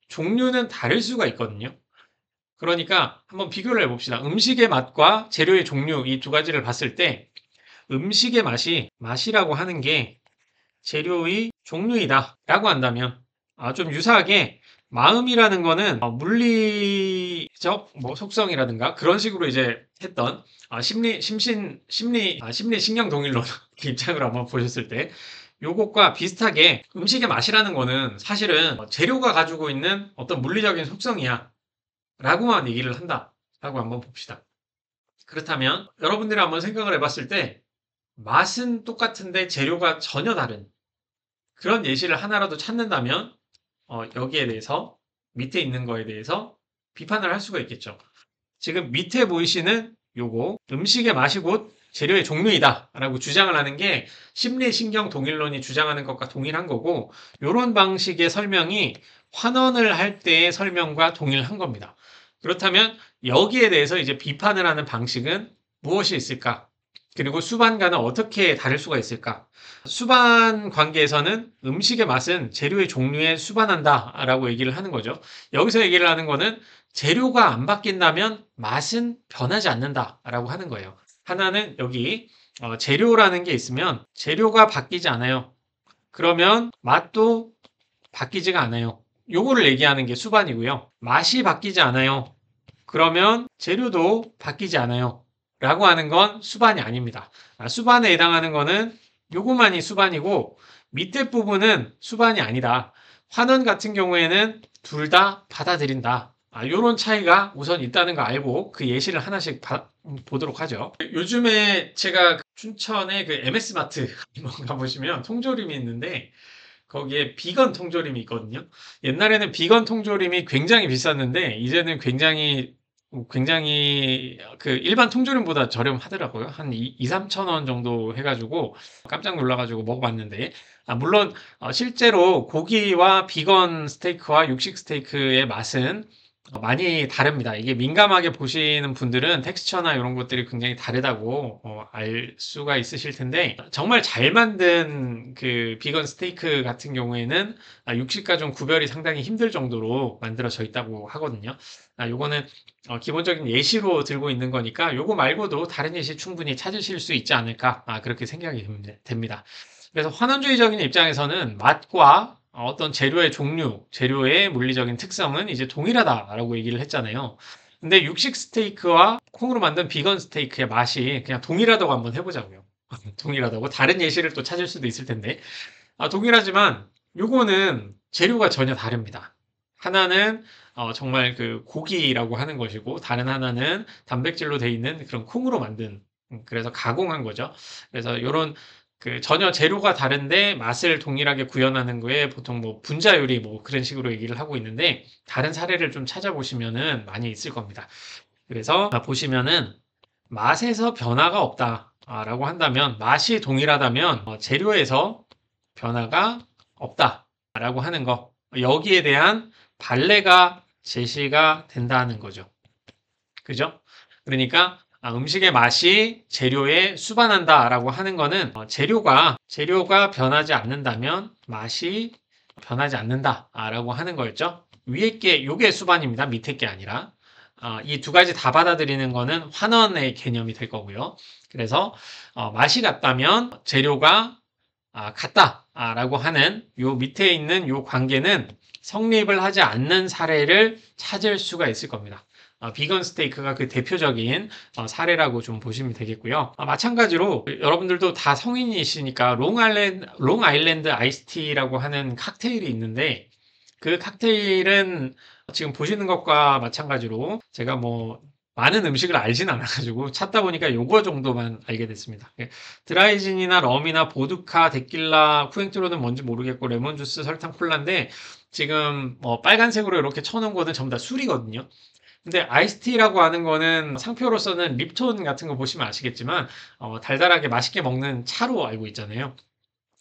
Speaker 1: 종류는 다를 수가 있거든요. 그러니까 한번 비교를 해봅시다. 음식의 맛과 재료의 종류 이 두 가지를 봤을 때 음식의 맛이라고 하는 게 재료의 종류이다 라고 한다면 좀 유사하게 마음이라는 거는 물리적 뭐 속성이라든가 그런 식으로 이제 했던 심리 신경 동일론 입장으로 한번 보셨을 때 요것과 비슷하게 음식의 맛이라는 거는 사실은 재료가 가지고 있는 어떤 물리적인 속성이야 라고만 얘기를 한다 라고 한번 봅시다. 그렇다면 여러분들이 한번 생각을 해봤을 때 맛은 똑같은데 재료가 전혀 다른 그런 예시를 하나라도 찾는다면 여기에 대해서 밑에 있는 거에 대해서 비판을 할 수가 있겠죠. 지금 밑에 보이시는 요거 음식의 맛이 곧 재료의 종류이다 라고 주장을 하는 게 심리신경 동일론이 주장하는 것과 동일한 거고 요런 방식의 설명이 환원을 할 때의 설명과 동일한 겁니다. 그렇다면 여기에 대해서 이제 비판을 하는 방식은 무엇이 있을까? 그리고 수반과는 어떻게 다를 수가 있을까? 수반 관계에서는 음식의 맛은 재료의 종류에 수반한다라고 얘기를 하는 거죠. 여기서 얘기를 하는 거는 재료가 안 바뀐다면 맛은 변하지 않는다라고 하는 거예요. 하나는 여기 재료라는 게 있으면 재료가 바뀌지 않아요. 그러면 맛도 바뀌지가 않아요. 요거를 얘기하는 게 수반이고요. 맛이 바뀌지 않아요. 그러면 재료도 바뀌지 않아요. 라고 하는 건 수반이 아닙니다. 수반에 해당하는 거는 요거만이 수반이고 밑에 부분은 수반이 아니다. 환원 같은 경우에는 둘 다 받아들인다. 요런 차이가 우선 있다는 거 알고 그 예시를 하나씩 보도록 하죠. 요즘에 제가 춘천에 그 MS마트 한번 가보시면 통조림이 있는데 거기에 비건 통조림이 있거든요. 옛날에는 비건 통조림이 굉장히 비쌌는데 이제는 굉장히 그 일반 통조림보다 저렴하더라고요. 한 3천 원 정도 해가지고 깜짝 놀라가지고 먹어봤는데 물론 실제로 고기와 비건 스테이크와 육식 스테이크의 맛은 많이 다릅니다. 이게 민감하게 보시는 분들은 텍스처나 이런 것들이 굉장히 다르다고 알 수가 있으실 텐데 정말 잘 만든 그 비건 스테이크 같은 경우에는 육식과 좀 구별이 상당히 힘들 정도로 만들어져 있다고 하거든요. 요거는 기본적인 예시로 들고 있는 거니까 요거 말고도 다른 예시 충분히 찾으실 수 있지 않을까 그렇게 생각이 됩니다. 그래서 환원주의적인 입장에서는 맛과 어떤 재료의 종류, 재료의 물리적인 특성은 이제 동일하다라고 얘기를 했잖아요. 근데 육식 스테이크와 콩으로 만든 비건 스테이크의 맛이 그냥 동일하다고 한번 해보자고요. 동일하다고. 다른 예시를 또 찾을 수도 있을 텐데. 동일하지만 요거는 재료가 전혀 다릅니다. 하나는 정말 그 고기라고 하는 것이고 다른 하나는 단백질로 돼 있는 그런 콩으로 만든 그래서 가공한 거죠. 그래서 요런 그 전혀 재료가 다른데 맛을 동일하게 구현하는 거에 보통 뭐 분자 요리 뭐 그런 식으로 얘기를 하고 있는데 다른 사례를 좀 찾아보시면은 많이 있을 겁니다. 그래서 보시면은 맛에서 변화가 없다라고 한다면 맛이 동일하다면 재료에서 변화가 없다라고 하는 거. 여기에 대한 판례가 제시가 된다는 거죠. 그죠? 그러니까 음식의 맛이 재료에 수반한다라고 하는 거는 재료가 변하지 않는다면 맛이 변하지 않는다라고 하는 거였죠. 위에 게 요게 수반입니다. 밑에 게 아니라. 이 두 가지 다 받아들이는 거는 환원의 개념이 될 거고요. 그래서 맛이 같다면 재료가 같다라고 하는 요 밑에 있는 요 관계는 성립을 하지 않는 사례를 찾을 수가 있을 겁니다. 비건 스테이크가 그 대표적인 사례라고 좀 보시면 되겠고요. 마찬가지로 여러분들도 다 성인이시니까 롱아일랜드 아이스티라고 하는 칵테일이 있는데 그 칵테일은 지금 보시는 것과 마찬가지로 제가 뭐 많은 음식을 알진 않아가지고 찾다 보니까 요거 정도만 알게 됐습니다. 드라이진이나 럼이나 보드카, 데킬라, 쿠엔트로는 뭔지 모르겠고 레몬주스, 설탕, 콜라인데 지금 빨간색으로 이렇게 쳐놓은 거는 전부 다 술이거든요. 근데 아이스티라고 하는 거는 상표로서는 립톤 같은 거 보시면 아시겠지만 달달하게 맛있게 먹는 차로 알고 있잖아요.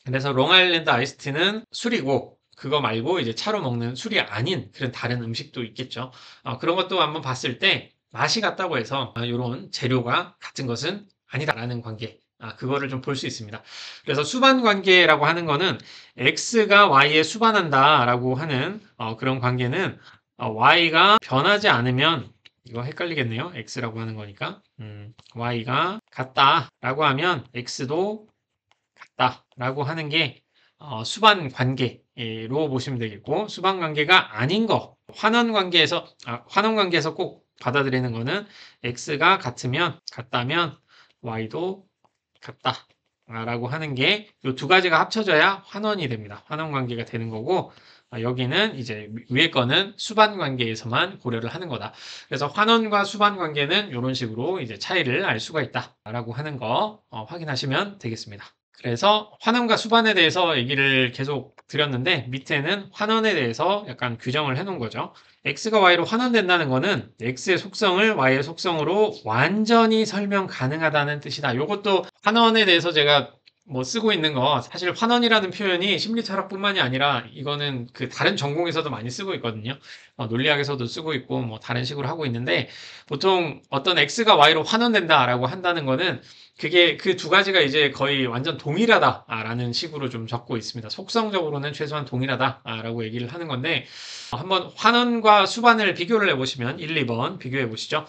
Speaker 1: 그래서 롱아일랜드 아이스티는 술이고 그거 말고 이제 차로 먹는 술이 아닌 그런 다른 음식도 있겠죠. 그런 것도 한번 봤을 때 맛이 같다고 해서 이런 재료가 같은 것은 아니다라는 관계. 그거를 좀 볼 수 있습니다. 그래서 수반 관계라고 하는 거는 X가 Y에 수반한다라고 하는 그런 관계는 Y가 변하지 않으면 이거 헷갈리겠네요. X라고 하는 거니까 Y가 같다라고 하면 X도 같다라고 하는 게 수반 관계로 보시면 되겠고 수반 관계가 아닌 거 환원 관계에서 꼭 받아들이는 거는 X가 같다면 Y도 같다라고 하는 게 이 두 가지가 합쳐져야 환원이 됩니다. 환원 관계가 되는 거고 여기는 이제 위에 거는 수반 관계에서만 고려를 하는 거다. 그래서 환원과 수반 관계는 이런 식으로 이제 차이를 알 수가 있다라고 하는 거 확인하시면 되겠습니다. 그래서 환원과 수반에 대해서 얘기를 계속 드렸는데 밑에는 환원에 대해서 약간 규정을 해놓은 거죠. X가 Y로 환원된다는 거는 X의 속성을 Y의 속성으로 완전히 설명 가능하다는 뜻이다. 이것도 환원에 대해서 제가 뭐 쓰고 있는 거 사실 환원이라는 표현이 심리철학뿐만이 아니라 이거는 그 다른 전공에서도 많이 쓰고 있거든요. 논리학에서도 쓰고 있고 뭐 다른 식으로 하고 있는데 보통 어떤 X가 Y로 환원된다라고 한다는 거는 그게 그 두 가지가 이제 거의 완전 동일하다라는 식으로 좀 적고 있습니다. 속성적으로는 최소한 동일하다라고 얘기를 하는 건데 한번 환원과 수반을 비교를 해보시면 1, 2번 비교해 보시죠.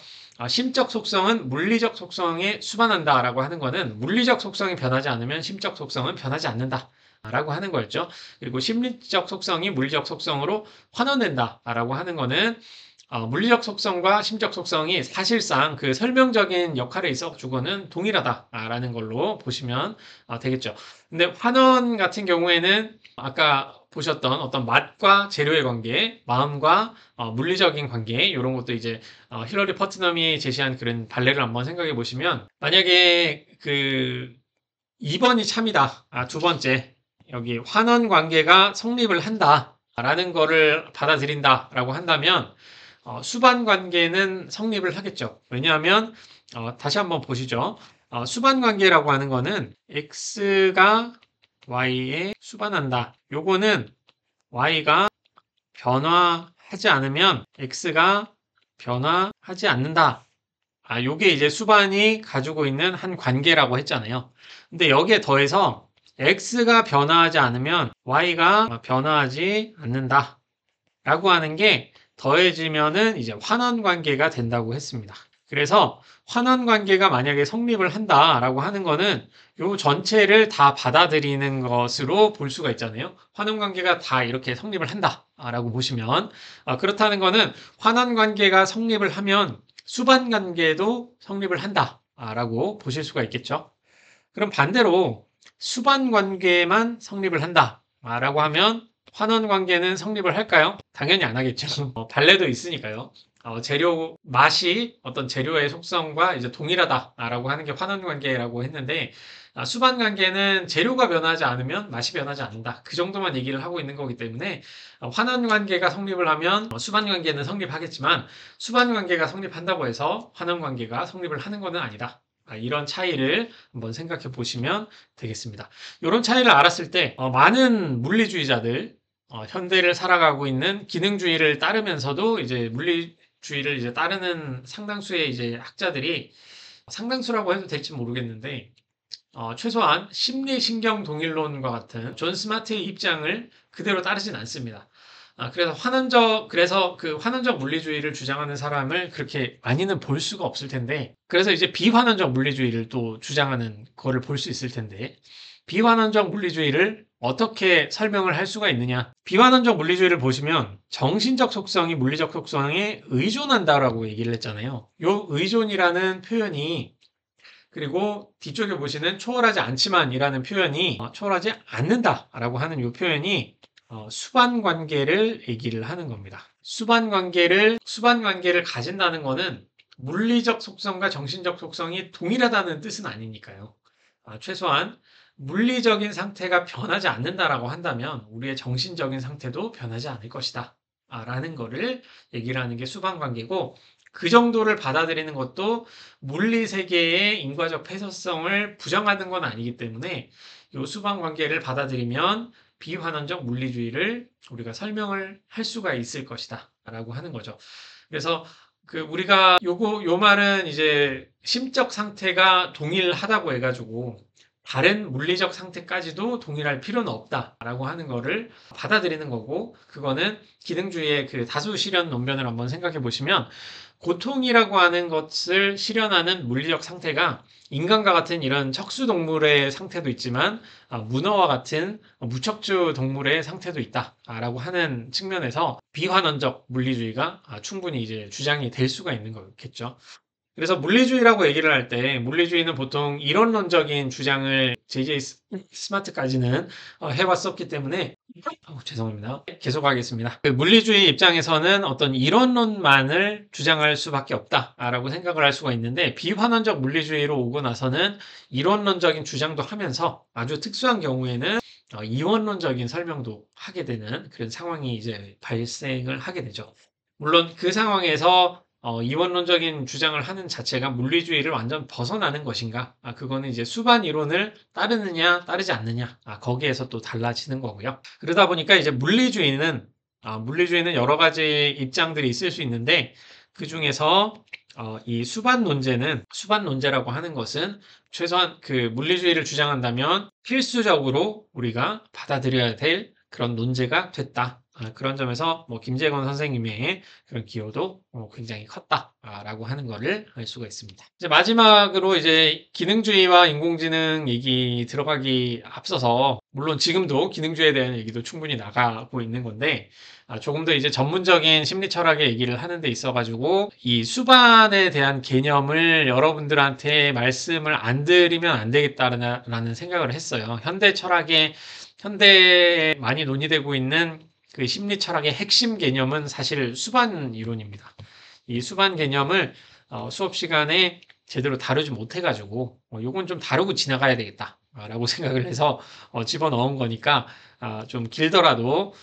Speaker 1: 심적 속성은 물리적 속성에 수반한다라고 하는 거는 물리적 속성이 변하지 않으면 심적 속성은 변하지 않는다. 라고 하는 거였죠. 그리고 심리적 속성이 물리적 속성으로 환원된다라고 하는 거는 물리적 속성과 심적 속성이 사실상 그 설명적인 역할에 있어주고는 동일하다라는 걸로 보시면 되겠죠. 근데 환원 같은 경우에는 아까 보셨던 어떤 맛과 재료의 관계, 마음과 물리적인 관계 이런 것도 이제 힐러리 퍼트넘이 제시한 그런 발레를 한번 생각해 보시면 만약에 그 2번이 참이다. 두 번째 여기 환원 관계가 성립을 한다라는 거를 받아들인다라고 한다면 수반 관계는 성립을 하겠죠. 왜냐하면 다시 한번 보시죠. 수반 관계라고 하는 거는 x가 y에 수반한다. 요거는 y가 변화하지 않으면 x가 변화하지 않는다. 요게 이제 수반이 가지고 있는 한 관계라고 했잖아요. 근데 여기에 더해서 x가 변화하지 않으면 y가 변화하지 않는다. 라고 하는 게 더해지면은 이제 환원 관계가 된다고 했습니다. 그래서 환원 관계가 만약에 성립을 한다라고 하는 거는 요 전체를 다 받아들이는 것으로 볼 수가 있잖아요. 환원 관계가 다 이렇게 성립을 한다라고 보시면 그렇다는 거는 환원 관계가 성립을 하면 수반 관계도 성립을 한다라고 보실 수가 있겠죠. 그럼 반대로 수반 관계만 성립을 한다라고 하면 환원 관계는 성립을 할까요? 당연히 안 하겠죠. 발레도 있으니까요. 재료 맛이 어떤 재료의 속성과 이제 동일하다라고 하는 게 환원 관계라고 했는데 수반 관계는 재료가 변하지 않으면 맛이 변하지 않는다. 그 정도만 얘기를 하고 있는 거기 때문에 환원 관계가 성립을 하면 수반 관계는 성립하겠지만 수반 관계가 성립한다고 해서 환원 관계가 성립을 하는 것은 아니다. 이런 차이를 한번 생각해 보시면 되겠습니다. 이런 차이를 알았을 때 많은 물리주의자들 현대를 살아가고 있는 기능주의를 따르면서도 이제 물리주의를 이제 따르는 상당수의 이제 학자들이 상당수라고 해도 될지 모르겠는데 최소한 심리신경 동일론과 같은 존 스마트의 입장을 그대로 따르진 않습니다. 그래서 그 환원적 물리주의를 주장하는 사람을 그렇게 많이는 볼 수가 없을 텐데, 그래서 이제 비환원적 물리주의를 또 주장하는 거를 볼 수 있을 텐데, 비환원적 물리주의를 어떻게 설명을 할 수가 있느냐? 비환원적 물리주의를 보시면 정신적 속성이 물리적 속성에 의존한다라고 얘기를 했잖아요. 요 의존이라는 표현이 그리고 뒤쪽에 보시는 초월하지 않지만이라는 표현이 초월하지 않는다라고 하는 이 표현이 수반 관계를 얘기를 하는 겁니다. 수반 관계를 가진다는 거는 물리적 속성과 정신적 속성이 동일하다는 뜻은 아니니까요. 최소한 물리적인 상태가 변하지 않는다라고 한다면 우리의 정신적인 상태도 변하지 않을 것이다. 라는 거를 얘기를 하는 게 수반 관계고 그 정도를 받아들이는 것도 물리 세계의 인과적 폐쇄성을 부정하는 건 아니기 때문에 이 수반 관계를 받아들이면 비환원적 물리주의를 우리가 설명을 할 수가 있을 것이다. 라고 하는 거죠. 그래서 우리가 요 말은 이제 심적 상태가 동일하다고 해가지고 다른 물리적 상태까지도 동일할 필요는 없다라고 하는 거를 받아들이는 거고, 그거는 기능주의의 그 다수 실현 논변을 한번 생각해 보시면 고통이라고 하는 것을 실현하는 물리적 상태가 인간과 같은 이런 척수 동물의 상태도 있지만 문어와 같은 무척추 동물의 상태도 있다라고 하는 측면에서 비환원적 물리주의가 충분히 이제 주장이 될 수가 있는 거겠죠. 그래서 물리주의라고 얘기를 할 때 물리주의는 보통 이론론적인 주장을 J.J. 스마트까지는 해왔었기 때문에 죄송합니다. 계속하겠습니다. 물리주의 입장에서는 어떤 이론론만을 주장할 수밖에 없다라고 생각을 할 수가 있는데 비환원적 물리주의로 오고 나서는 이론론적인 주장도 하면서 아주 특수한 경우에는 이원론적인 설명도 하게 되는 그런 상황이 이제 발생을 하게 되죠. 물론 그 상황에서 이원론적인 주장을 하는 자체가 물리주의를 완전 벗어나는 것인가? 그거는 이제 수반 이론을 따르느냐, 따르지 않느냐. 거기에서 또 달라지는 거고요. 그러다 보니까 이제 물리주의는 여러 가지 입장들이 있을 수 있는데, 그 중에서 이 수반 논제라고 하는 것은 최소한 그 물리주의를 주장한다면 필수적으로 우리가 받아들여야 될 그런 논제가 됐다. 그런 점에서 뭐 김재건 선생님의 그런 기여도 굉장히 컸다라고 하는 거를 알 수가 있습니다. 이제 마지막으로 이제 기능주의와 인공지능 얘기 들어가기 앞서서 물론 지금도 기능주의에 대한 얘기도 충분히 나가고 있는 건데 조금 더 이제 전문적인 심리 철학의 얘기를 하는 데 있어 가지고 이 수반에 대한 개념을 여러분들한테 말씀을 안 드리면 안 되겠다라는 생각을 했어요. 현대에 많이 논의되고 있는 그 심리 철학의 핵심 개념은 사실 수반 이론입니다. 이 수반 개념을 수업 시간에 제대로 다루지 못해가지고 요건 좀 다루고 지나가야 되겠다라고 생각을 해서 집어넣은 거니까 좀 길더라도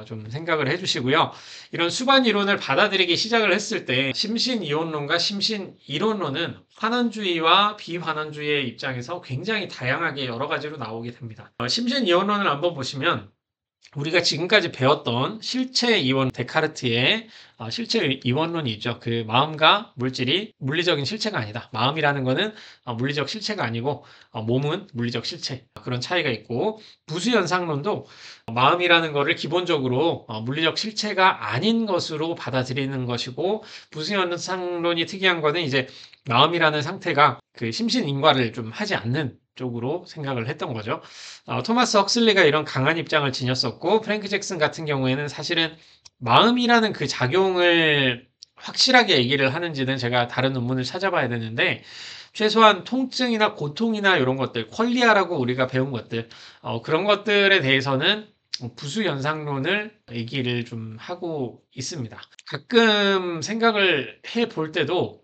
Speaker 1: 좀 생각을 해주시고요. 이런 수반 이론을 받아들이기 시작을 했을 때 심신이원론과 심신이론론은 환원주의와 비환원주의의 입장에서 굉장히 다양하게 여러 가지로 나오게 됩니다. 심신이원론을 한번 보시면 우리가 지금까지 배웠던 실체 이원 데카르트의 실체 이원론이 있죠. 그 마음과 물질이 물리적인 실체가 아니다. 마음이라는 거는 물리적 실체가 아니고 몸은 물리적 실체. 그런 차이가 있고 부수현상론도 마음이라는 거를 기본적으로 물리적 실체가 아닌 것으로 받아들이는 것이고 부수현상론이 특이한 거는 이제 마음이라는 상태가 그 심신인과를 좀 하지 않는 쪽으로 생각을 했던 거죠. 토마스 헉슬리가 이런 강한 입장을 지녔었고 프랭크 잭슨 같은 경우에는 사실은 마음이라는 그 작용을 확실하게 얘기를 하는지는 제가 다른 논문을 찾아봐야 되는데 최소한 통증이나 고통이나 이런 것들, 퀄리아라고 우리가 배운 것들, 그런 것들에 대해서는 부수연상론을 얘기를 좀 하고 있습니다. 가끔 생각을 해 볼 때도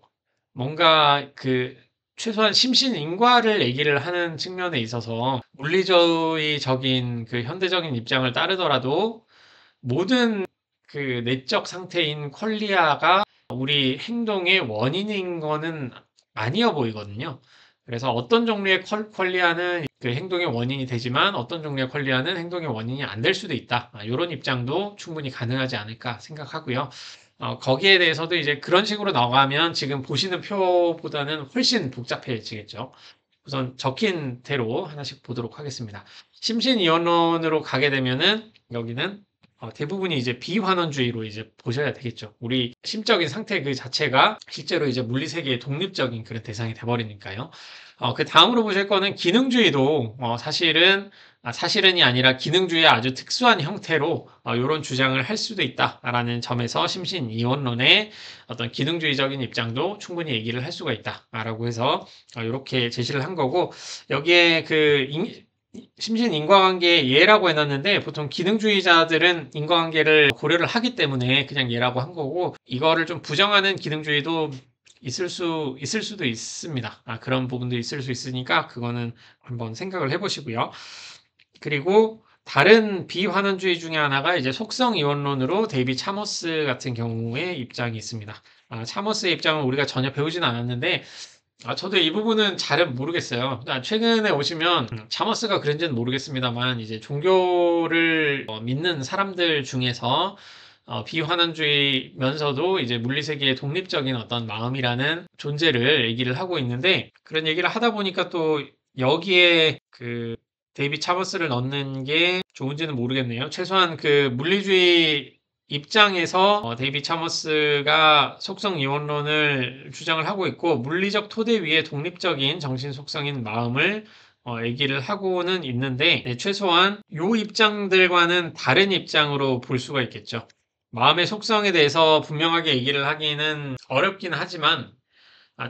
Speaker 1: 뭔가 그 최소한 심신인과를 얘기를 하는 측면에 있어서 물리주의적인 그 현대적인 입장을 따르더라도 모든 그 내적 상태인 퀄리아가 우리 행동의 원인인 거는 아니어 보이거든요. 그래서 어떤 종류의 퀄리아는 그 행동의 원인이 되지만 어떤 종류의 퀄리아는 행동의 원인이 안 될 수도 있다. 이런 입장도 충분히 가능하지 않을까 생각하고요. 거기에 대해서도 이제 그런 식으로 나가면 지금 보시는 표보다는 훨씬 복잡해지겠죠. 우선 적힌 대로 하나씩 보도록 하겠습니다. 심신이원론으로 가게 되면은 여기는 대부분이 이제 비환원주의로 이제 보셔야 되겠죠. 우리 심적인 상태 그 자체가 실제로 이제 물리세계의 독립적인 그런 대상이 돼버리니까요. 그 다음으로 보실 거는 기능주의도 사실은이 아니라 기능주의의 아주 특수한 형태로 이런 주장을 할 수도 있다라는 점에서 심신이원론의 어떤 기능주의적인 입장도 충분히 얘기를 할 수가 있다라고 해서 이렇게 제시를 한 거고 여기에 그 심신 인과관계의 예라고 해놨는데 보통 기능주의자들은 인과관계를 고려를 하기 때문에 그냥 예라고 한 거고 이거를 좀 부정하는 기능주의도 있을 수도 있습니다. 그런 부분도 있을 수 있으니까 그거는 한번 생각을 해보시고요. 그리고 다른 비환원주의 중에 하나가 이제 속성 이원론으로 데이비 차머스 같은 경우의 입장이 있습니다. 차머스의 입장은 우리가 전혀 배우진 않았는데 저도 이 부분은 잘은 모르겠어요. 최근에 오시면 차머스가 그런지는 모르겠습니다만 이제 종교를 믿는 사람들 중에서 비환원주의면서도 이제 물리세계의 독립적인 어떤 마음이라는 존재를 얘기를 하고 있는데 그런 얘기를 하다 보니까 또 여기에 그 데이비 차머스를 넣는 게 좋은지는 모르겠네요. 최소한 그 물리주의 입장에서 데이비 차머스가 속성 이원론을 주장을 하고 있고 물리적 토대 위에 독립적인 정신 속성인 마음을 얘기를 하고는 있는데 최소한 요 입장들과는 다른 입장으로 볼 수가 있겠죠. 마음의 속성에 대해서 분명하게 얘기를 하기는 어렵긴 하지만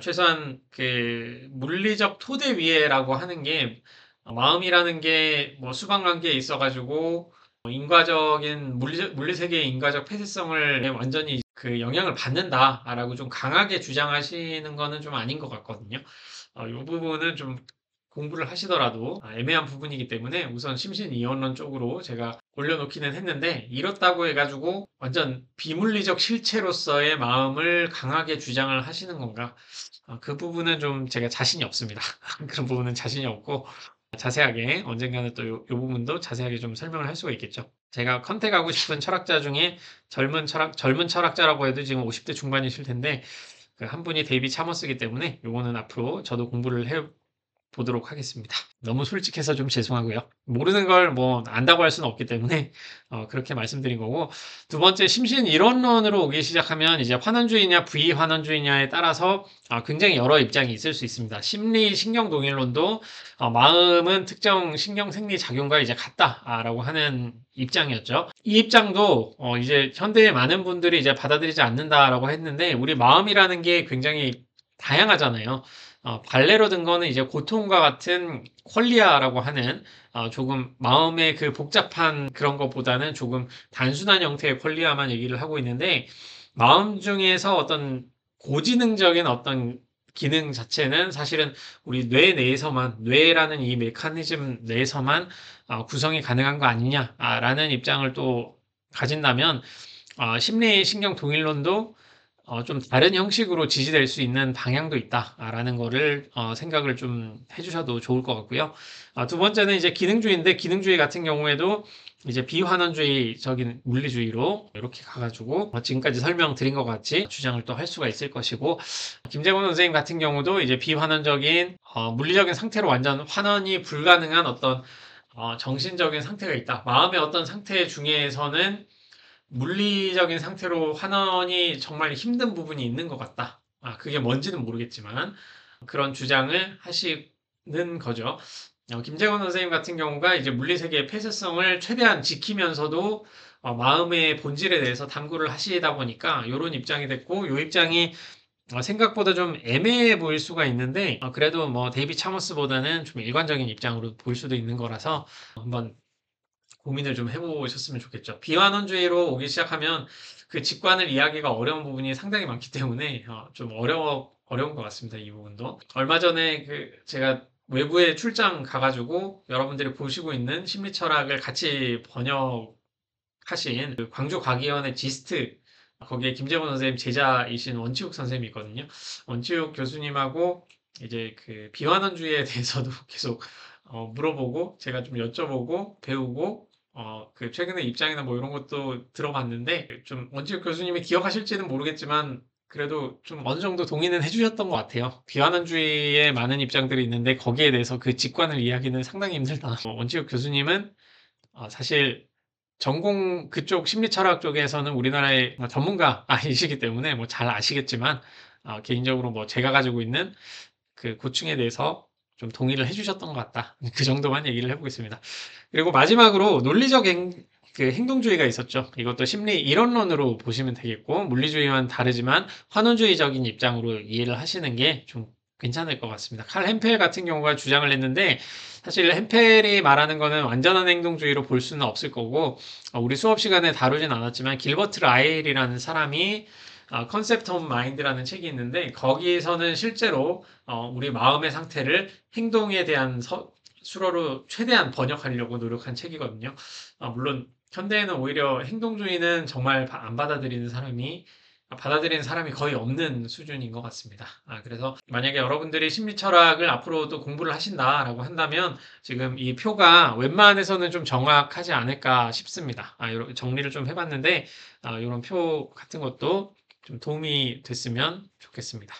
Speaker 1: 최소한 그 물리적 토대 위에라고 하는 게 마음이라는 게 뭐 수반관계에 있어가지고 인과적인 물리세계의 인과적 폐쇄성을 완전히 그 영향을 받는다라고 좀 강하게 주장하시는 거는 좀 아닌 것 같거든요. 이 부분은 좀 공부를 하시더라도 애매한 부분이기 때문에 우선 심신이원론 쪽으로 제가 올려놓기는 했는데 이렇다고 해가지고 완전 비물리적 실체로서의 마음을 강하게 주장을 하시는 건가? 그 부분은 좀 제가 자신이 없습니다. 그런 부분은 자신이 없고 자세하게 언젠가는 또 요 부분도 자세하게 좀 설명을 할 수가 있겠죠. 제가 컨택하고 싶은 철학자 중에 젊은 철학자라고 해도 지금 50대 중반이실 텐데 그 한 분이 데이비 차머스기 때문에 요거는 앞으로 저도 공부를 보도록 하겠습니다. 너무 솔직해서 좀 죄송하고요. 모르는 걸 뭐 안다고 할 수는 없기 때문에 그렇게 말씀드린 거고, 두 번째 심신 이론론으로 오기 시작하면 이제 환원주의냐 부의환원주의냐에 따라서 굉장히 여러 입장이 있을 수 있습니다. 심리 신경동일론도 마음은 특정 신경 생리 작용과 이제 같다라고 하는 입장이었죠. 이 입장도 이제 현대의 많은 분들이 이제 받아들이지 않는다라고 했는데, 우리 마음이라는 게 굉장히 다양하잖아요. 발레로 든 거는 이제 고통과 같은 퀄리아라고 하는 조금 마음의 그 복잡한 그런 것보다는 조금 단순한 형태의 퀄리아만 얘기를 하고 있는데, 마음 중에서 어떤 고지능적인 어떤 기능 자체는 사실은 우리 뇌 내에서만, 뇌라는 이 메커니즘 내에서만 구성이 가능한 거 아니냐라는 입장을 또 가진다면, 심리 신경 동일론도 좀 다른 형식으로 지지될 수 있는 방향도 있다라는 거를 생각을 좀 해주셔도 좋을 것 같고요. 두 번째는 이제 기능주의인데, 기능주의 같은 경우에도 이제 비환원주의적인 물리주의로 이렇게 가가지고 지금까지 설명드린 것 같이 주장을 또 할 수가 있을 것이고, 김재곤 선생님 같은 경우도 이제 비환원적인 물리적인 상태로 완전 환원이 불가능한 어떤 정신적인 상태가 있다. 마음의 어떤 상태 중에서는 물리적인 상태로 환원이 정말 힘든 부분이 있는 것 같다. 그게 뭔지는 모르겠지만 그런 주장을 하시는 거죠. 김재건 선생님 같은 경우가 이제 물리세계의 폐쇄성을 최대한 지키면서도 마음의 본질에 대해서 탐구를 하시다 보니까 이런 입장이 됐고, 이 입장이 생각보다 좀 애매해 보일 수가 있는데, 그래도 뭐 데이비 차머스보다는 좀 일관적인 입장으로 보일 수도 있는 거라서 한번 고민을 좀 해보셨으면 좋겠죠. 비환원주의로 오기 시작하면 그 직관을 이해하기가 어려운 부분이 상당히 많기 때문에 좀 어려운 것 같습니다. 이 부분도. 얼마 전에 그 제가 외부에 출장 가가지고 여러분들이 보시고 있는 심리철학을 같이 번역하신 그 광주과기원의 지스트, 거기에 김재원 선생님 제자이신 원치욱 선생님이 있거든요. 원치욱 교수님하고 이제 그 비환원주의에 대해서도 계속 물어보고, 제가 좀 여쭤보고 배우고 그 최근에 입장이나 뭐 이런 것도 들어봤는데, 좀 원지욱 교수님이 기억하실지는 모르겠지만 그래도 좀 어느 정도 동의는 해주셨던 것 같아요. 비환원주의에 많은 입장들이 있는데 거기에 대해서 그 직관을 이해하기는 상당히 힘들다. 원지욱 교수님은 사실 전공 그쪽 심리철학 쪽에서는 우리나라의 전문가이시기 때문에 뭐 잘 아시겠지만, 개인적으로 뭐 제가 가지고 있는 그 고충에 대해서 좀 동의를 해주셨던 것 같다. 그 정도만 얘기를 해보겠습니다. 그리고 마지막으로 논리적 그 행동주의가 있었죠. 이것도 심리 이론론으로 보시면 되겠고, 물리주의와는 다르지만 환원주의적인 입장으로 이해를 하시는 게 좀 괜찮을 것 같습니다. 칼 햄펠 같은 경우가 주장을 했는데, 사실 햄펠이 말하는 거는 완전한 행동주의로 볼 수는 없을 거고, 우리 수업 시간에 다루진 않았지만 길버트 라일이라는 사람이 컨셉트 오브 마인드라는 책이 있는데, 거기서는 실제로 우리 마음의 상태를 행동에 대한 수로로 최대한 번역하려고 노력한 책이거든요. 물론 현대에는 오히려 행동주의는 정말 안 받아들이는 사람이 거의 없는 수준인 것 같습니다. 그래서 만약에 여러분들이 심리철학을 앞으로도 공부를 하신다라고 한다면 지금 이 표가 웬만해서는 좀 정확하지 않을까 싶습니다. 정리를 좀 해봤는데 이런 표 같은 것도 좀 도움이 됐으면 좋겠습니다.